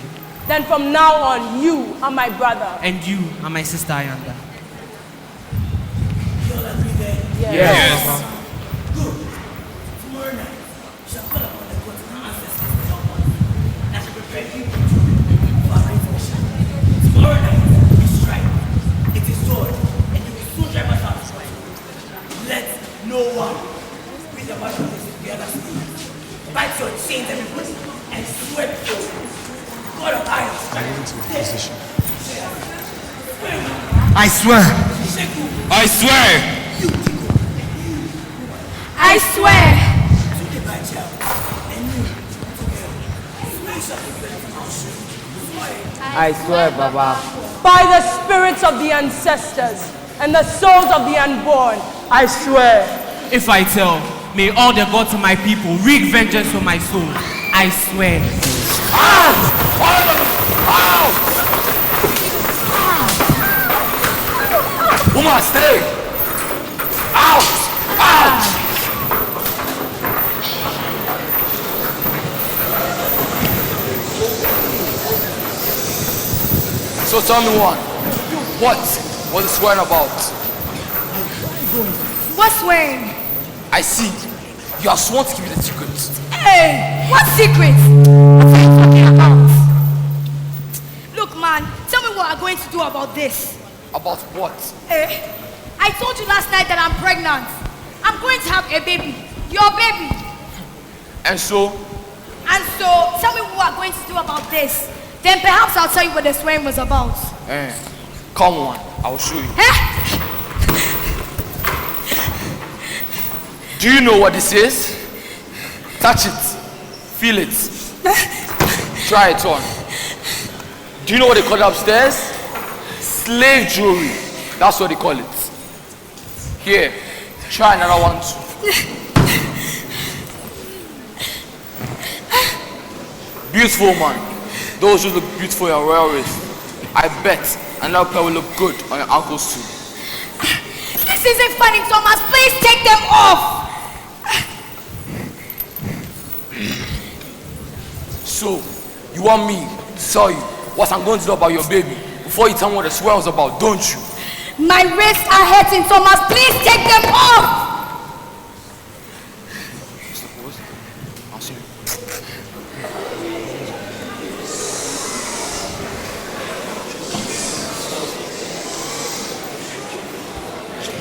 [SPEAKER 11] Then from now on, you are my brother.
[SPEAKER 16] And you are my sister, Ayanda.
[SPEAKER 13] Yes.
[SPEAKER 14] Tomorrow night, you shall call upon the God of our ancestors to help us. And I shall prepare you for our revolution. Tomorrow night, we strike. It is sword, and you will soon drive us out of life. Let no one with the body of this together sleep. Bite your chains, everybody, and swear before God of iron.
[SPEAKER 15] I swear.
[SPEAKER 13] I swear.
[SPEAKER 17] I swear.
[SPEAKER 2] I swear, Baba.
[SPEAKER 11] By the spirits of the ancestors and the souls of the unborn, I swear.
[SPEAKER 16] If I tell, may all the gods of my people wreak vengeance on my soul. I swear.
[SPEAKER 12] Woman, stay! Out! Out! So tell me one, what was the swearing about?
[SPEAKER 17] What swearing?
[SPEAKER 12] I see, you are sworn to keep it a secret.
[SPEAKER 17] Hey, what secret? Look, man, tell me what I'm going to do about this.
[SPEAKER 12] About what?
[SPEAKER 17] I told you last night that I'm pregnant. I'm going to have a baby. Your baby.
[SPEAKER 12] And so?
[SPEAKER 17] And so, tell me what I'm going to do about this. Then perhaps I'll tell you what the swearing was about.
[SPEAKER 12] Come on, I will show you. Do you know what this is? Touch it. Feel it. Try it on. Do you know what they call it upstairs? Slave jewelry. That's what they call it. Here, try another one too. Beautiful man. Those who look beautiful in royal wrist. I bet another pair will look good on your ankles too.
[SPEAKER 17] This isn't funny, Thomas. Please take them off.
[SPEAKER 12] So, you want me to tell you what I'm going to do about your baby before you tell me what the swear was about, don't you?
[SPEAKER 17] My wrists are hurting, Thomas. Please take them off.
[SPEAKER 12] I'll see you.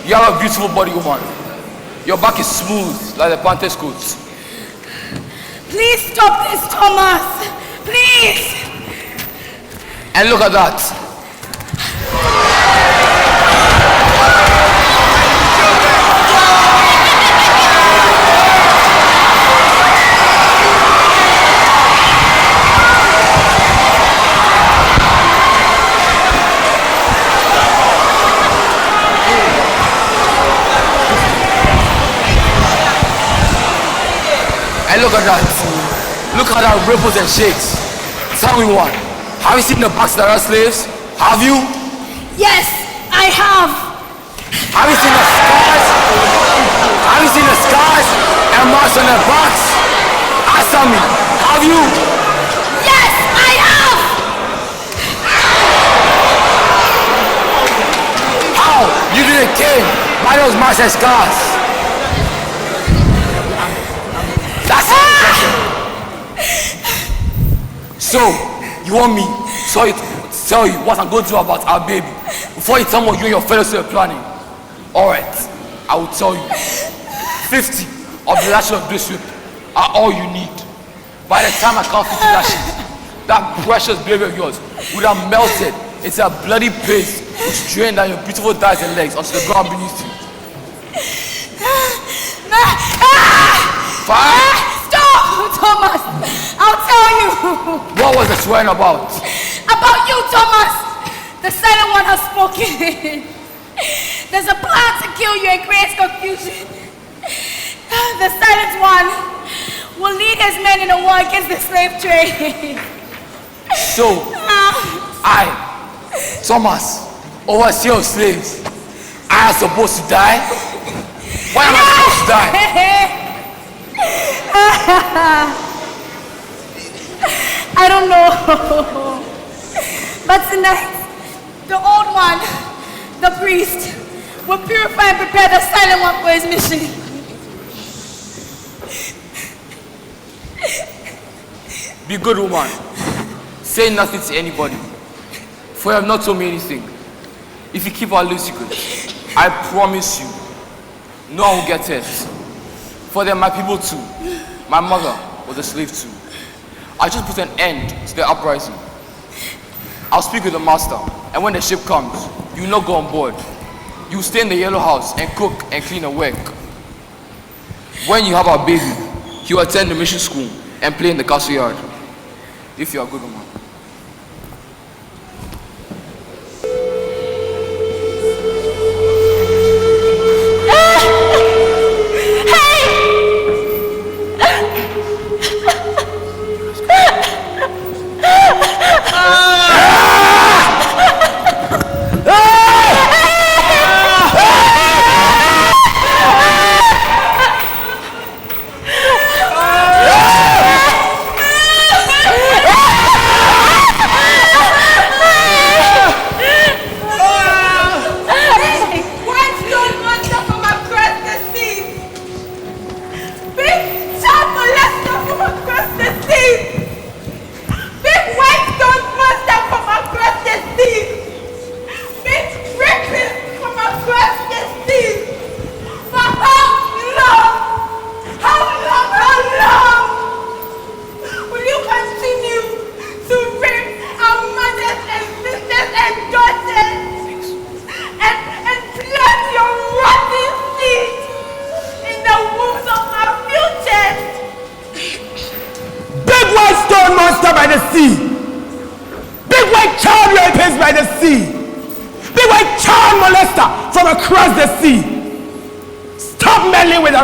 [SPEAKER 12] You have a beautiful body, woman. Your back is smooth like the Panthers coat.
[SPEAKER 17] Please stop this, Thomas. Please.
[SPEAKER 12] And look at that. And look at that. Look at that ripples and shakes. Tell me one. Have you seen the backs that are slaves? Have you?
[SPEAKER 17] Yes, I have.
[SPEAKER 12] Have you seen the scars? Have you seen the scars and marks on their backs? Answer me. Have you?
[SPEAKER 17] Yes, I have.
[SPEAKER 12] How? You didn't came by those marks and scars. That's it. So, you want me to tell you what I'm going to do about our baby before you tell me what you and your fellows are planning? Alright, I will tell you. 50 of the lashes of this whip are all you need. By the time I count 50 lashes, that precious baby of yours would have melted into a bloody paste which drained down your beautiful thighs and legs onto the ground beneath you. 5.
[SPEAKER 17] Stop, Thomas. I'll tell you.
[SPEAKER 12] What was the swearing about?
[SPEAKER 17] About you, Thomas. The silent one has spoken. There's a plan to kill you and create confusion. The silent one will lead his men in a war against the slave trade.
[SPEAKER 12] So, I, Thomas, overseer of slaves, I am supposed to die? Why am I supposed to die?
[SPEAKER 17] I don't know. But tonight, the old one, the priest, will purify and prepare the silent one for his mission.
[SPEAKER 12] Be good, woman. Say nothing to anybody, for you have not told me anything. If you keep our little secrets, I promise you, no one will get hurt. For they're my people too. My mother was a slave too. I just put an end to the uprising. I'll speak with the master, and when the ship comes, you will not go on board. You will stay in the yellow house and cook and clean and work. When you have our baby, he will attend the mission school and play in the castle yard. If you are a good woman.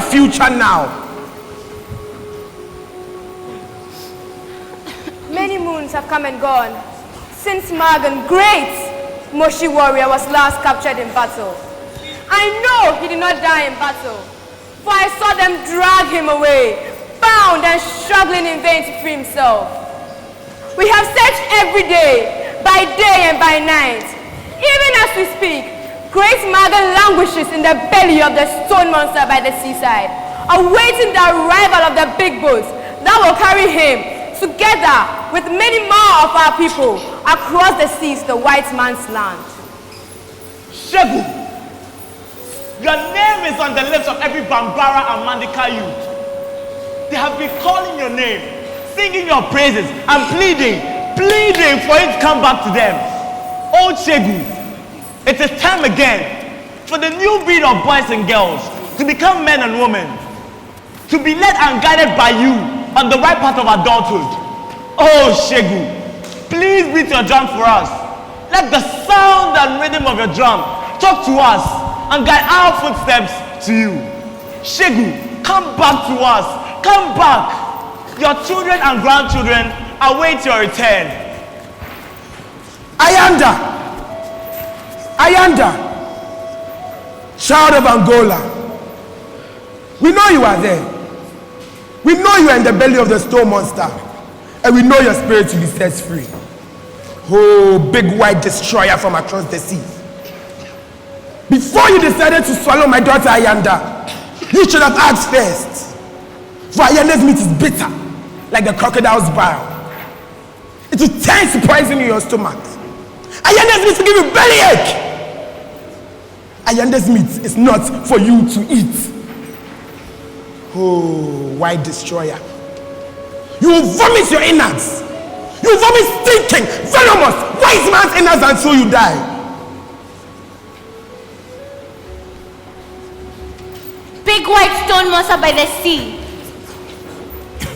[SPEAKER 1] Future now.
[SPEAKER 9] Many moons have come and gone since Magan, great Moshi warrior, was last captured in battle. I know he did not die in battle, for I saw them drag him away, bound and struggling in vain to free himself. We have searched every day and by night. Even as we speak, great Magan languishes in the belly of the stone monster by the seaside, awaiting the arrival of the big boats that will carry him, together with many more of our people, across the seas, the white man's land.
[SPEAKER 8] Shegu, your name is on the lips of every Bambara and Mandika youth. They have been calling your name, singing your praises, and pleading for you to come back to them. Old Shegu, it is time again for the new breed of boys and girls to become men and women, to be led and guided by you on the right path of adulthood. Oh Shegu, please beat your drum for us. Let the sound and rhythm of your drum talk to us and guide our footsteps to you. Shegu, come back to us. Come back. Your children and grandchildren await your return.
[SPEAKER 1] Ayanda, child of Angola, we know you are there. We know you are in the belly of the stone monster, and we know your spirit will be set free. Oh, big white destroyer from across the sea. Before you decided to swallow my daughter Ayanda, you should have asked first. For Ayanda's meat is bitter, like the crocodile's bile. It will turn to poison in your stomach. Ayanda's meat will give you bellyache. Ayanda's meat is not for you to eat. Oh, white destroyer. You will vomit your innards. You will vomit stinking, venomous, wise man's innards until you die.
[SPEAKER 4] Big white stone monster by the sea.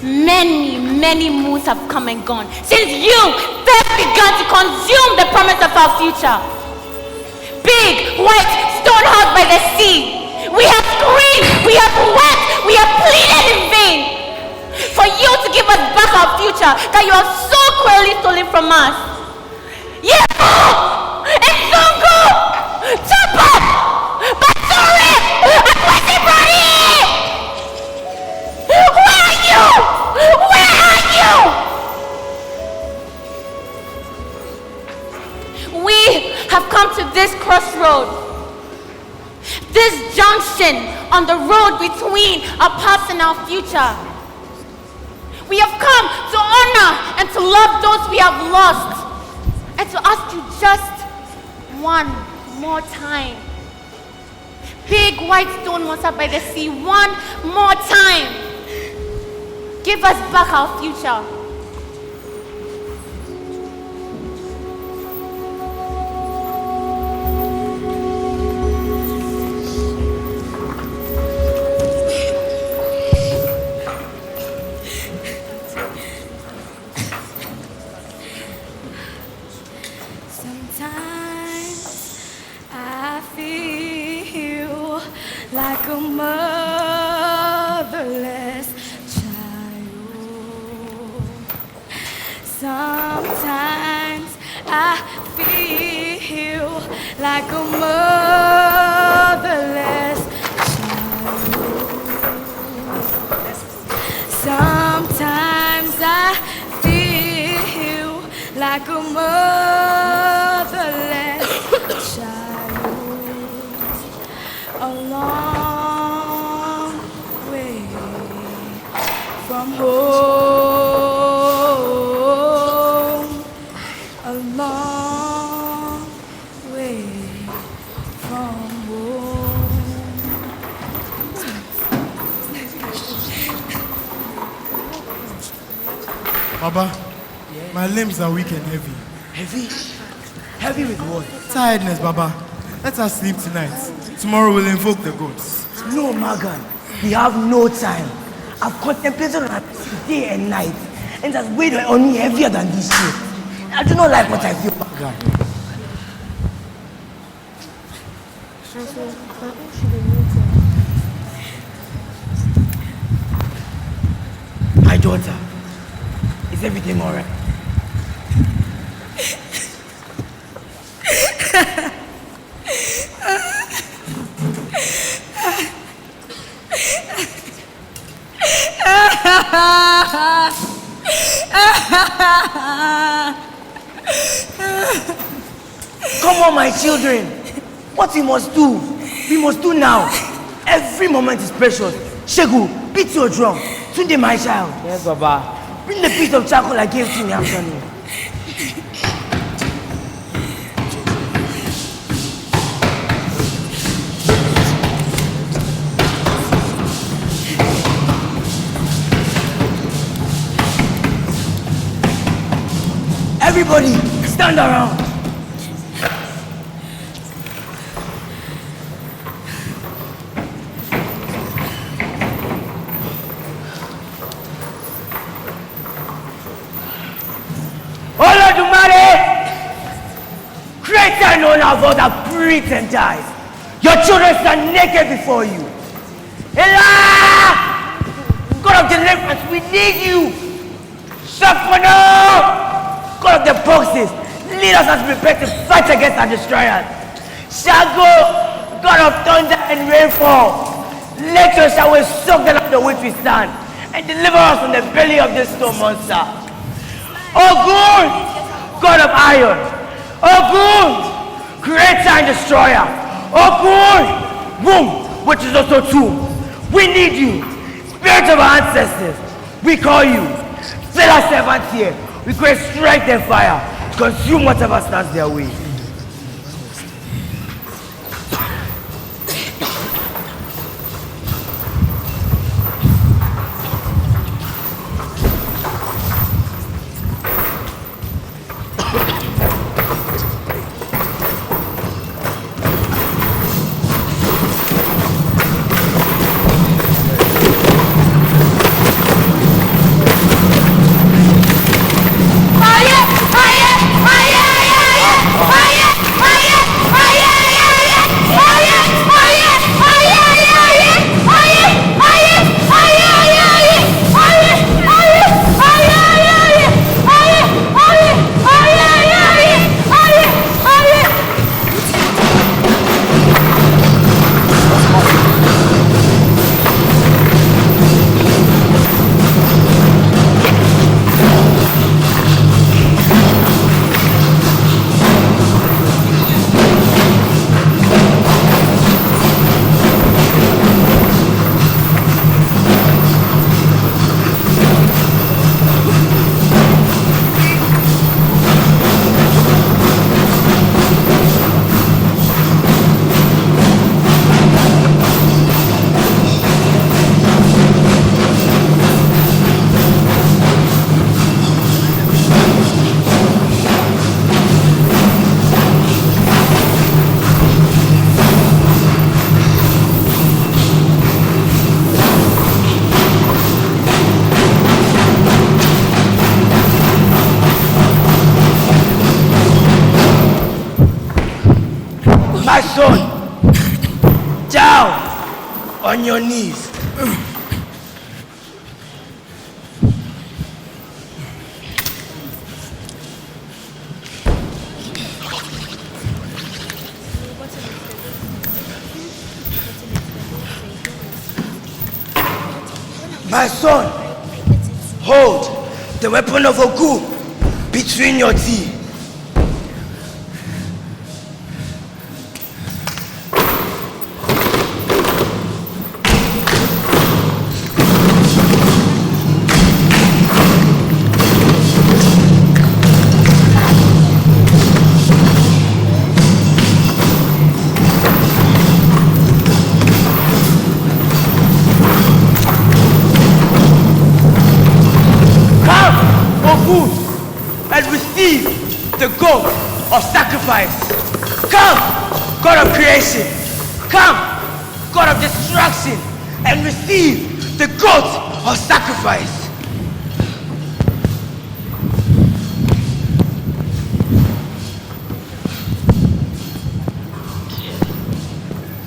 [SPEAKER 4] Many moons have come and gone since you first began to consume the promise of our future. Big white stone house by the sea. We have screamed, we have wept, we have pleaded in vain for you to give us back our future that you have so cruelly stolen from us. Yefu! Nzungu! Chapa! Batsuri! Akwesibari! Where are you? Where are you? We have come to this crossroad This junction on the road between our past and our future. We have come to honor and to love those we have lost. And to ask you just one more time. Big white stone monster by the sea, one more time. Give us back our future.
[SPEAKER 17] Like a motherless child. Sometimes I feel like a motherless child. Sometimes I feel like a motherless child. A long way from home, a long way from home.
[SPEAKER 15] Baba, my limbs are weak and heavy.
[SPEAKER 14] Heavy? Heavy with what?
[SPEAKER 15] Tiredness, Baba. Let us sleep tonight. Tomorrow we'll invoke the gods.
[SPEAKER 14] No, Morgan. We have no time. I've contemplated on it day and night, and that's weighed on me heavier than this shit. I do not like what I feel, Morgan. My daughter, is everything alright? Come on, my children. What we must do now. Every moment is precious. Shegu, beat your drum. Tunde, my child.
[SPEAKER 2] Yes, Baba.
[SPEAKER 14] Bring the piece of charcoal I gave to you in the afternoon. Everybody, stand around. Olodumare, creator known of all that breathes and dies. Your children stand naked before you. Ella! God of deliverance, we need you. Shafano! God of the boxes, lead us as we prepare to fight against our destroyers. Shago, God of thunder and rainfall, let your showers soak the land on which we stand and deliver us from the belly of this stone monster. Ogun, God of iron. Ogun, creator and destroyer. Ogun, womb, which is also tomb. We need you, spirit of our ancestors. We call you. Fill our servants here. We create strength and fire to consume whatever stands their way.
[SPEAKER 17] Fire! Fire! Fire! Fire!
[SPEAKER 14] My son, down on your knees. My son, hold the weapon of Ogu between your teeth. The goat of sacrifice. Come, God of creation. Come, God of destruction, and receive the goat of sacrifice.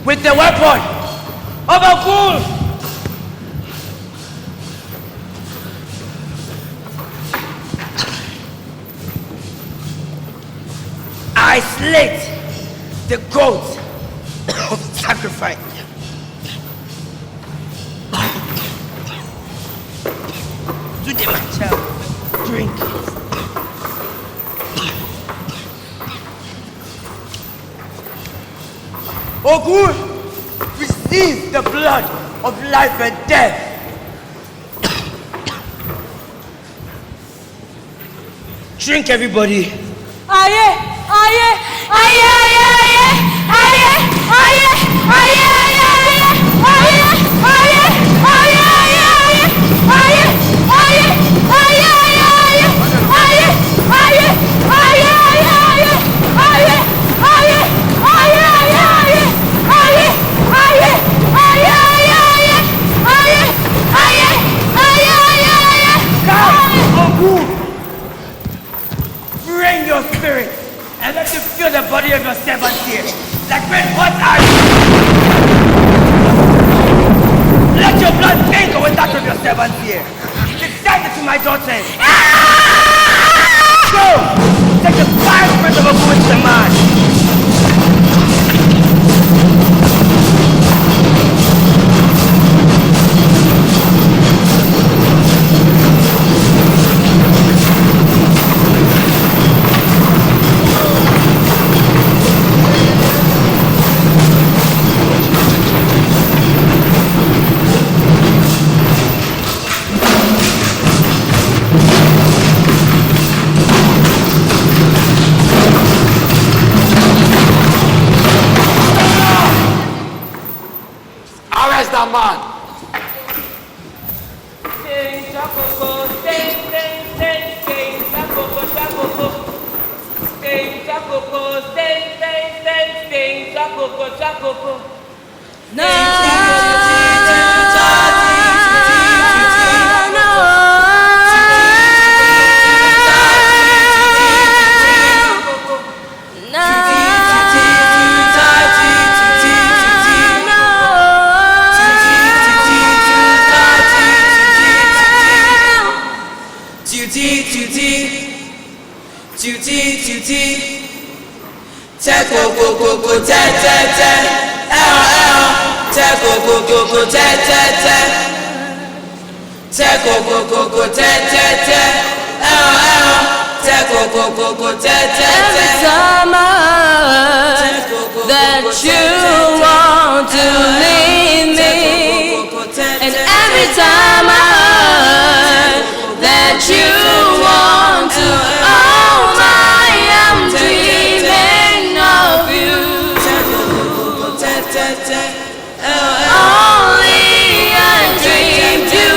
[SPEAKER 14] With the weapon of a bull. I slayed the goat of sacrifice. Today, my child, drink. Ogu, receive the blood of life and death. Drink, everybody.
[SPEAKER 11] Aye. Aye, aye, aye, aye, aye, aye, aye,
[SPEAKER 14] bring your spirit. And let you feel the body of your servant here, like red hot iron. Let your blood mingle with that of your servant here. Descend it to my daughters. Go! Take the fire spirit of a woman to the man.
[SPEAKER 12] That man.
[SPEAKER 19] That you want to leave me, and every time I heard that you want to, oh, I am dreaming of you. Only I dreamed you.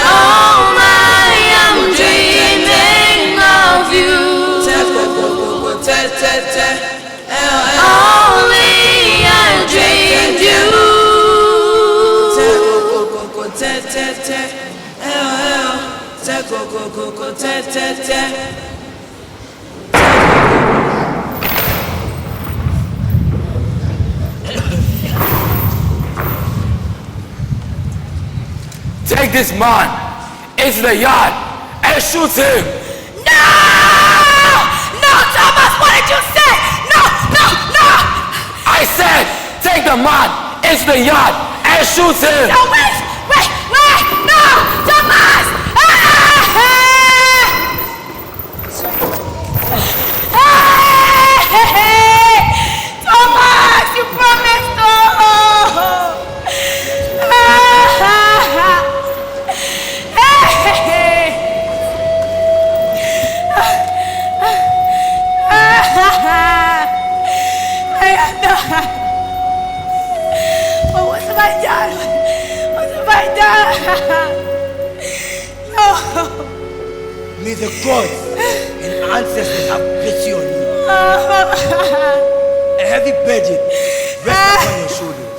[SPEAKER 19] Oh, I am dreaming of you. Only I dreamed you.
[SPEAKER 12] this man into the yard and shoot him.
[SPEAKER 17] No! No, Thomas, what did you say? No, no, no!
[SPEAKER 12] I said, take the man into the yard and shoot him.
[SPEAKER 17] No, wait! No! Thomas! Thomas, you promised! What have I done? What have I done? No.
[SPEAKER 14] May the gods and ancestors have pity on you. A heavy burden rests upon your shoulders.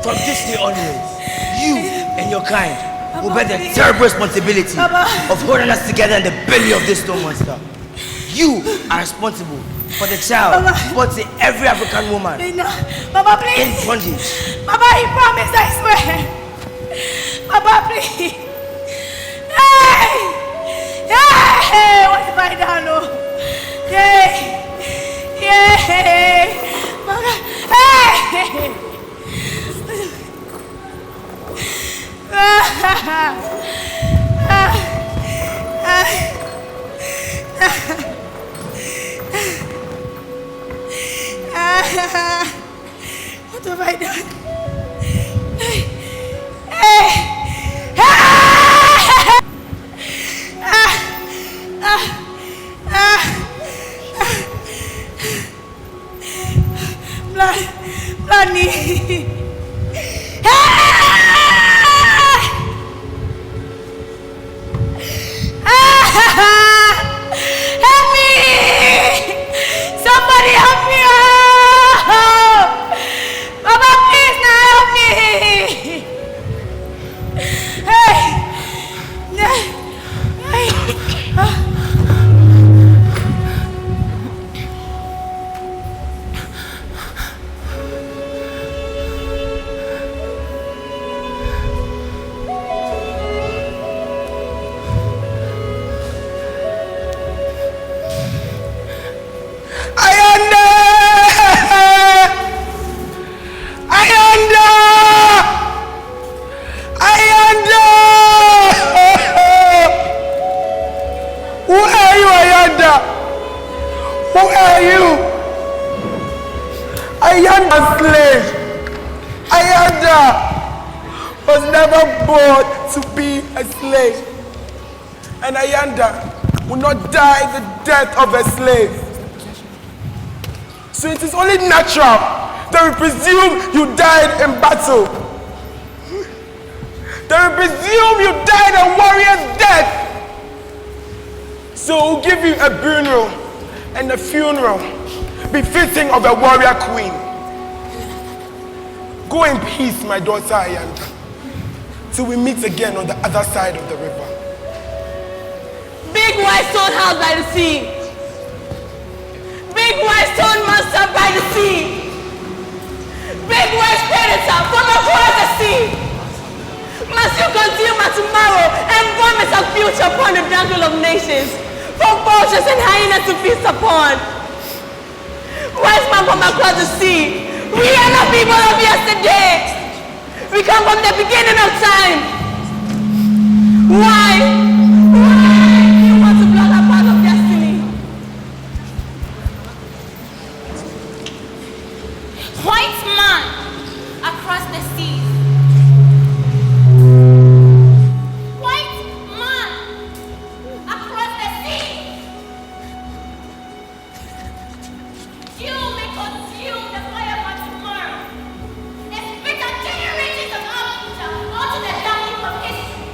[SPEAKER 14] From this day onwards, you and your kind will bear the terrible responsibility of holding us together in the belly of this stone monster. You are responsible for the child born to every African woman
[SPEAKER 17] Baba, please.
[SPEAKER 14] in bondage.
[SPEAKER 17] Baba, he promised, I swear. Baba, please. Hey! Hey! What have I done? Oh? Hey! Yeah! Baba, hey! What have I done? Blood me. Help me! Somebody help me! Baba, please now help me! Hey!
[SPEAKER 1] Who are you? Ayanda slave. Ayanda was never born to be a slave. And Ayanda will not die the death of a slave. So it is only natural that we presume you died in battle. That we presume you died a warrior's death. So we'll give you a burial and a funeral befitting of a warrior queen. Go in peace, my daughter Ayanda, till we meet again on the other side of the river.
[SPEAKER 7] Big white stone house by the sea. Big white stone monster by the sea. Big white predator from across the sea. Must you consume my tomorrow and vomit a future upon the jungle of nations, for vultures and hyenas to feast upon? Wise man from across the sea, we are not people of yesterday. We come from the beginning of time. Why? You want to block our path of destiny?
[SPEAKER 4] White man across the sea. White man across the sea. You may consume the fire for tomorrow. And spit a generations of our future onto the dungeon of history.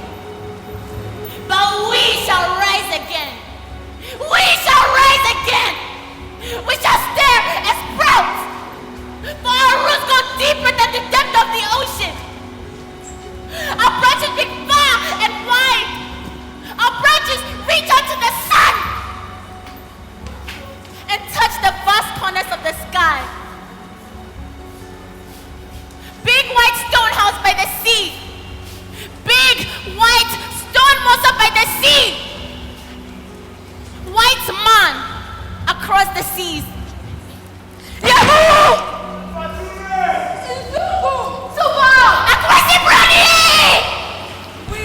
[SPEAKER 4] across the seas.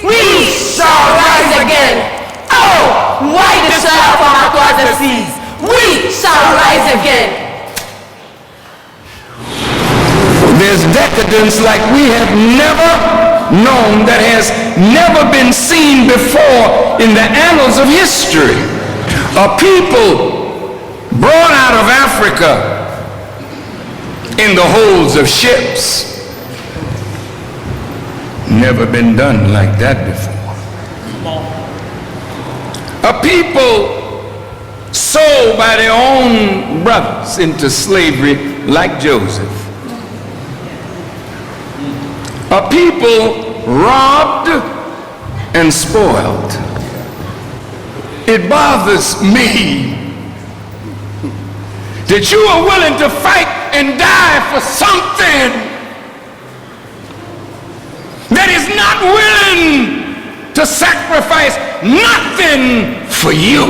[SPEAKER 19] We shall rise again. Oh, why the shall from across the seas? We shall rise again.
[SPEAKER 6] There's decadence like we have never known, that has never been seen before in the annals of history. A people brought out of Africa in the holds of ships. Never been done like that before. A people sold by their own brothers into slavery like Joseph. A people robbed and spoiled. It bothers me that you are willing to fight and die for something that is not willing to sacrifice nothing for you.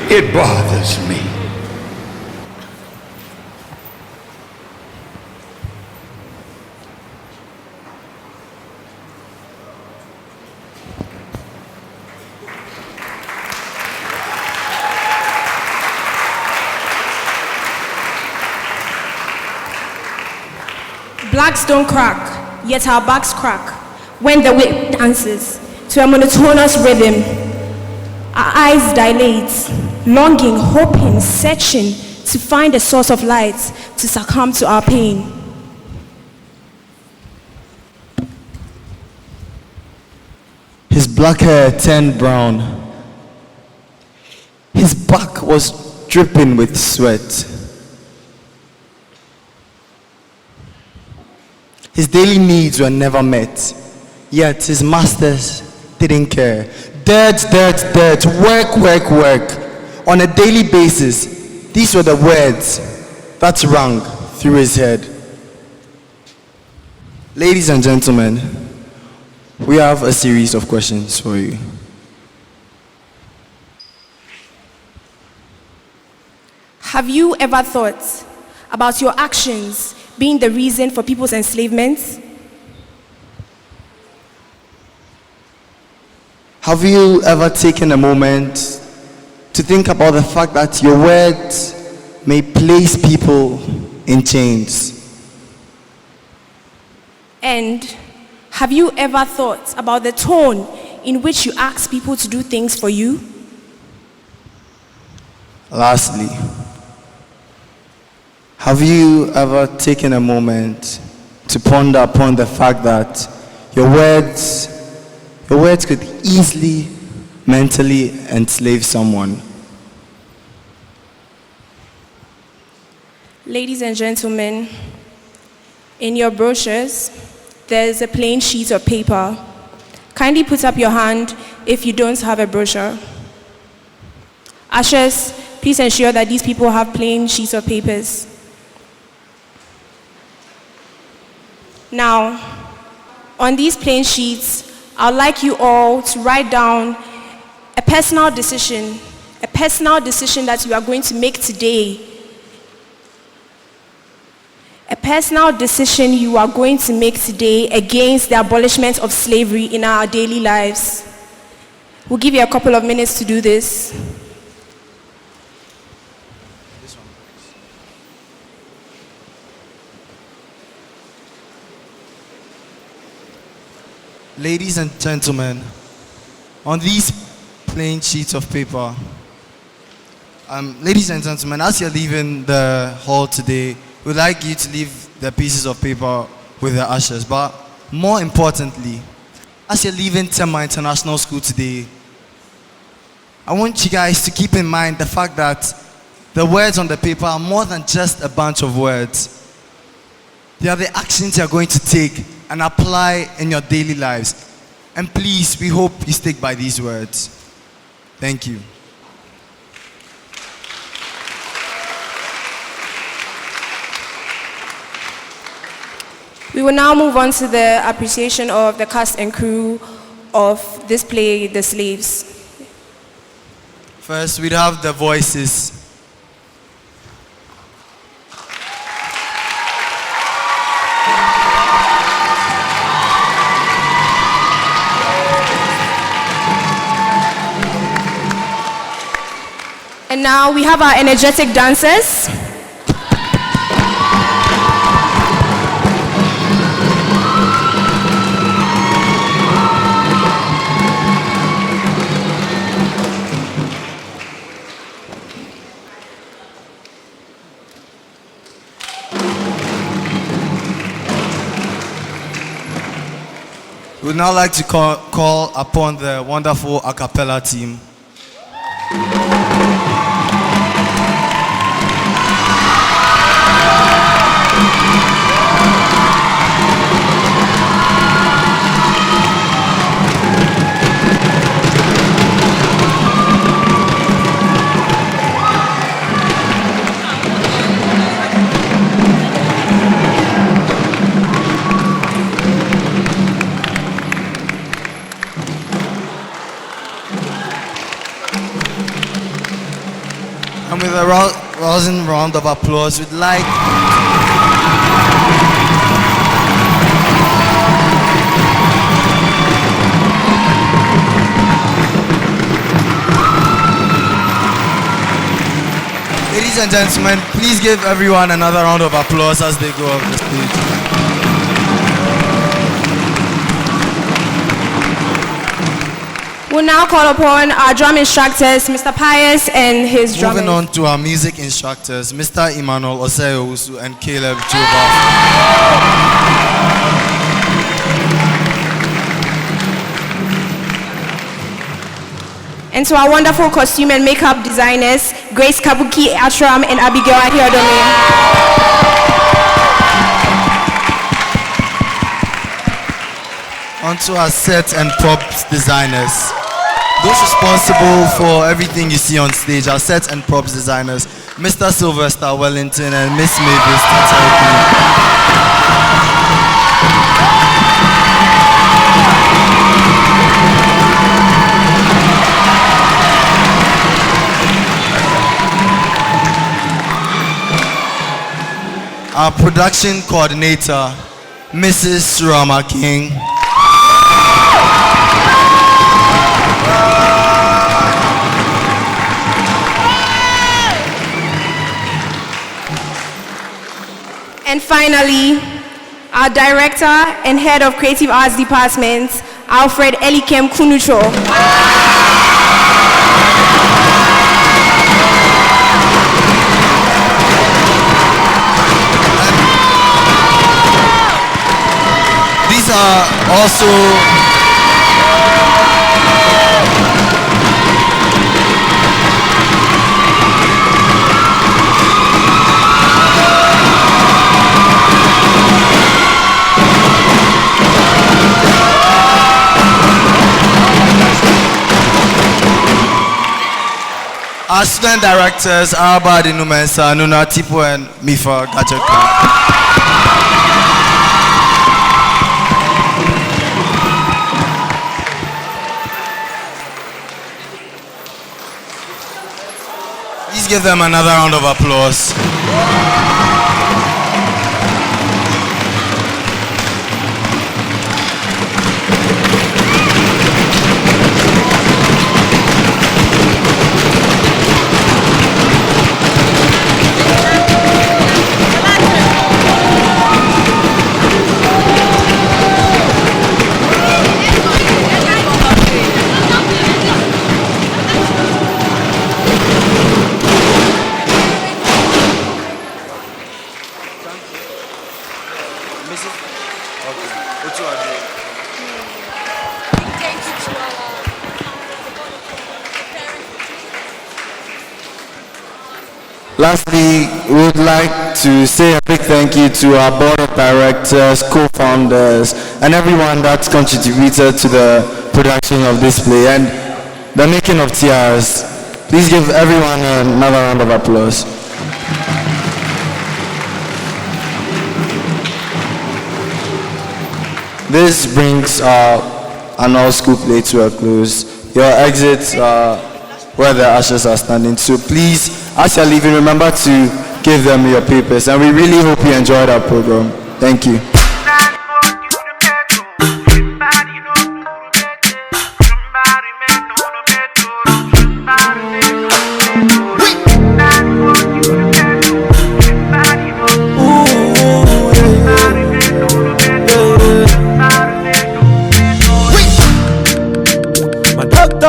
[SPEAKER 6] It bothers me.
[SPEAKER 20] Blacks don't crack, yet our backs crack when the whip dances to a monotonous rhythm. Our eyes dilate, longing, hoping, searching to find a source of light to succumb to our pain.
[SPEAKER 21] His black hair turned brown. His back was dripping with sweat. His daily needs were never met, yet his masters didn't care. Dirt, dirt, dirt, work, work, work. On a daily basis, these were the words that rang through his head. Ladies and gentlemen, we have a series of questions for you.
[SPEAKER 20] Have you ever thought about your actions being the reason for people's enslavement?
[SPEAKER 21] Have you ever taken a moment to think about the fact that your words may place people in chains?
[SPEAKER 20] And have you ever thought about the tone in which you ask people to do things for you?
[SPEAKER 21] Lastly, have you ever taken a moment to ponder upon the fact that your words could easily mentally enslave someone?
[SPEAKER 20] Ladies and gentlemen, in your brochures, there's a plain sheet of paper. Kindly put up your hand if you don't have a brochure. Ushers, please ensure that these people have plain sheets of papers. Now, on these plain sheets, I'd like you all to write down a personal decision that you are going to make today. A personal decision you are going to make today against the abolishment of slavery in our daily lives. We'll give you a couple of minutes to do this.
[SPEAKER 21] Ladies and gentlemen, on these plain sheets of paper, ladies and gentlemen, as you're leaving the hall today, we'd like you to leave the pieces of paper with the ushers. But more importantly, as you're leaving Tema International School today, I want you guys to keep in mind the fact that the words on the paper are more than just a bunch of words. They are the actions you're going to take and apply in your daily lives. And please, we hope you stick by these words. Thank you.
[SPEAKER 20] We will now move on to the appreciation of the cast and crew of this play, The Slaves.
[SPEAKER 21] First, we'd have the voices.
[SPEAKER 20] And now we have our energetic dancers.
[SPEAKER 21] We'd now like to call upon the wonderful a cappella team. And with a rousing round of applause, we'd like ladies and gentlemen, please give everyone another round of applause as they go off the stage.
[SPEAKER 20] We'll now call upon our drum instructors, Mr. Pius and his drummers.
[SPEAKER 21] Moving on to our music instructors, Mr. Emmanuel Osei-Owusu and Caleb Joba.
[SPEAKER 20] And to our wonderful costume and makeup designers, Grace Kabuki Ashram and Abigail Ahiodome.
[SPEAKER 21] Onto our set and props designers. Those responsible for everything you see on stage, our set and props designers, Mr. Sylvester Wellington and Miss Mavis Tataiki. Our production coordinator, Mrs. Surama King.
[SPEAKER 20] And finally, our director and head of creative arts department, Alfred Elikem Kunucho.
[SPEAKER 21] These are also our student directors, Araba Adenumensa, Nuna Tipo, and Mifa Gajaka. Please give them another round of applause.
[SPEAKER 3] Lastly, we would like to say a big thank you to our board of directors, co-founders, and everyone that's contributed to the production of this play and the making of tiaras. Please give everyone another round of applause. This brings our annual school play to a close. Your exits are where the ushers are standing. So please, as you're leaving, remember to give them your papers. And we really hope you enjoyed our program. Thank you.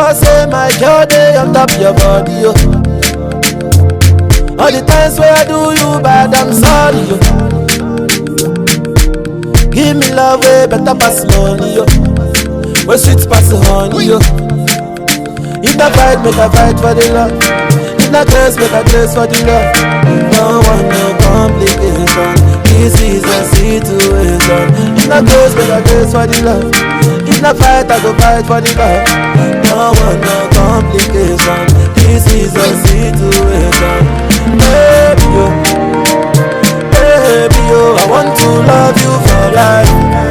[SPEAKER 5] Say my cure day on top your body, yo. All the times where I do you bad, I'm sorry, yo. Give me love way better pass money, yo. Where sweet pass honey, yo. If I fight, make a fight for the love. If I curse, make a curse for the love. No one, no complication. This is a situation. If I curse, make a curse for the love. If I fight, I go fight for the love. No one, no complication. This is a situation. Baby, yo, I want to love you for life.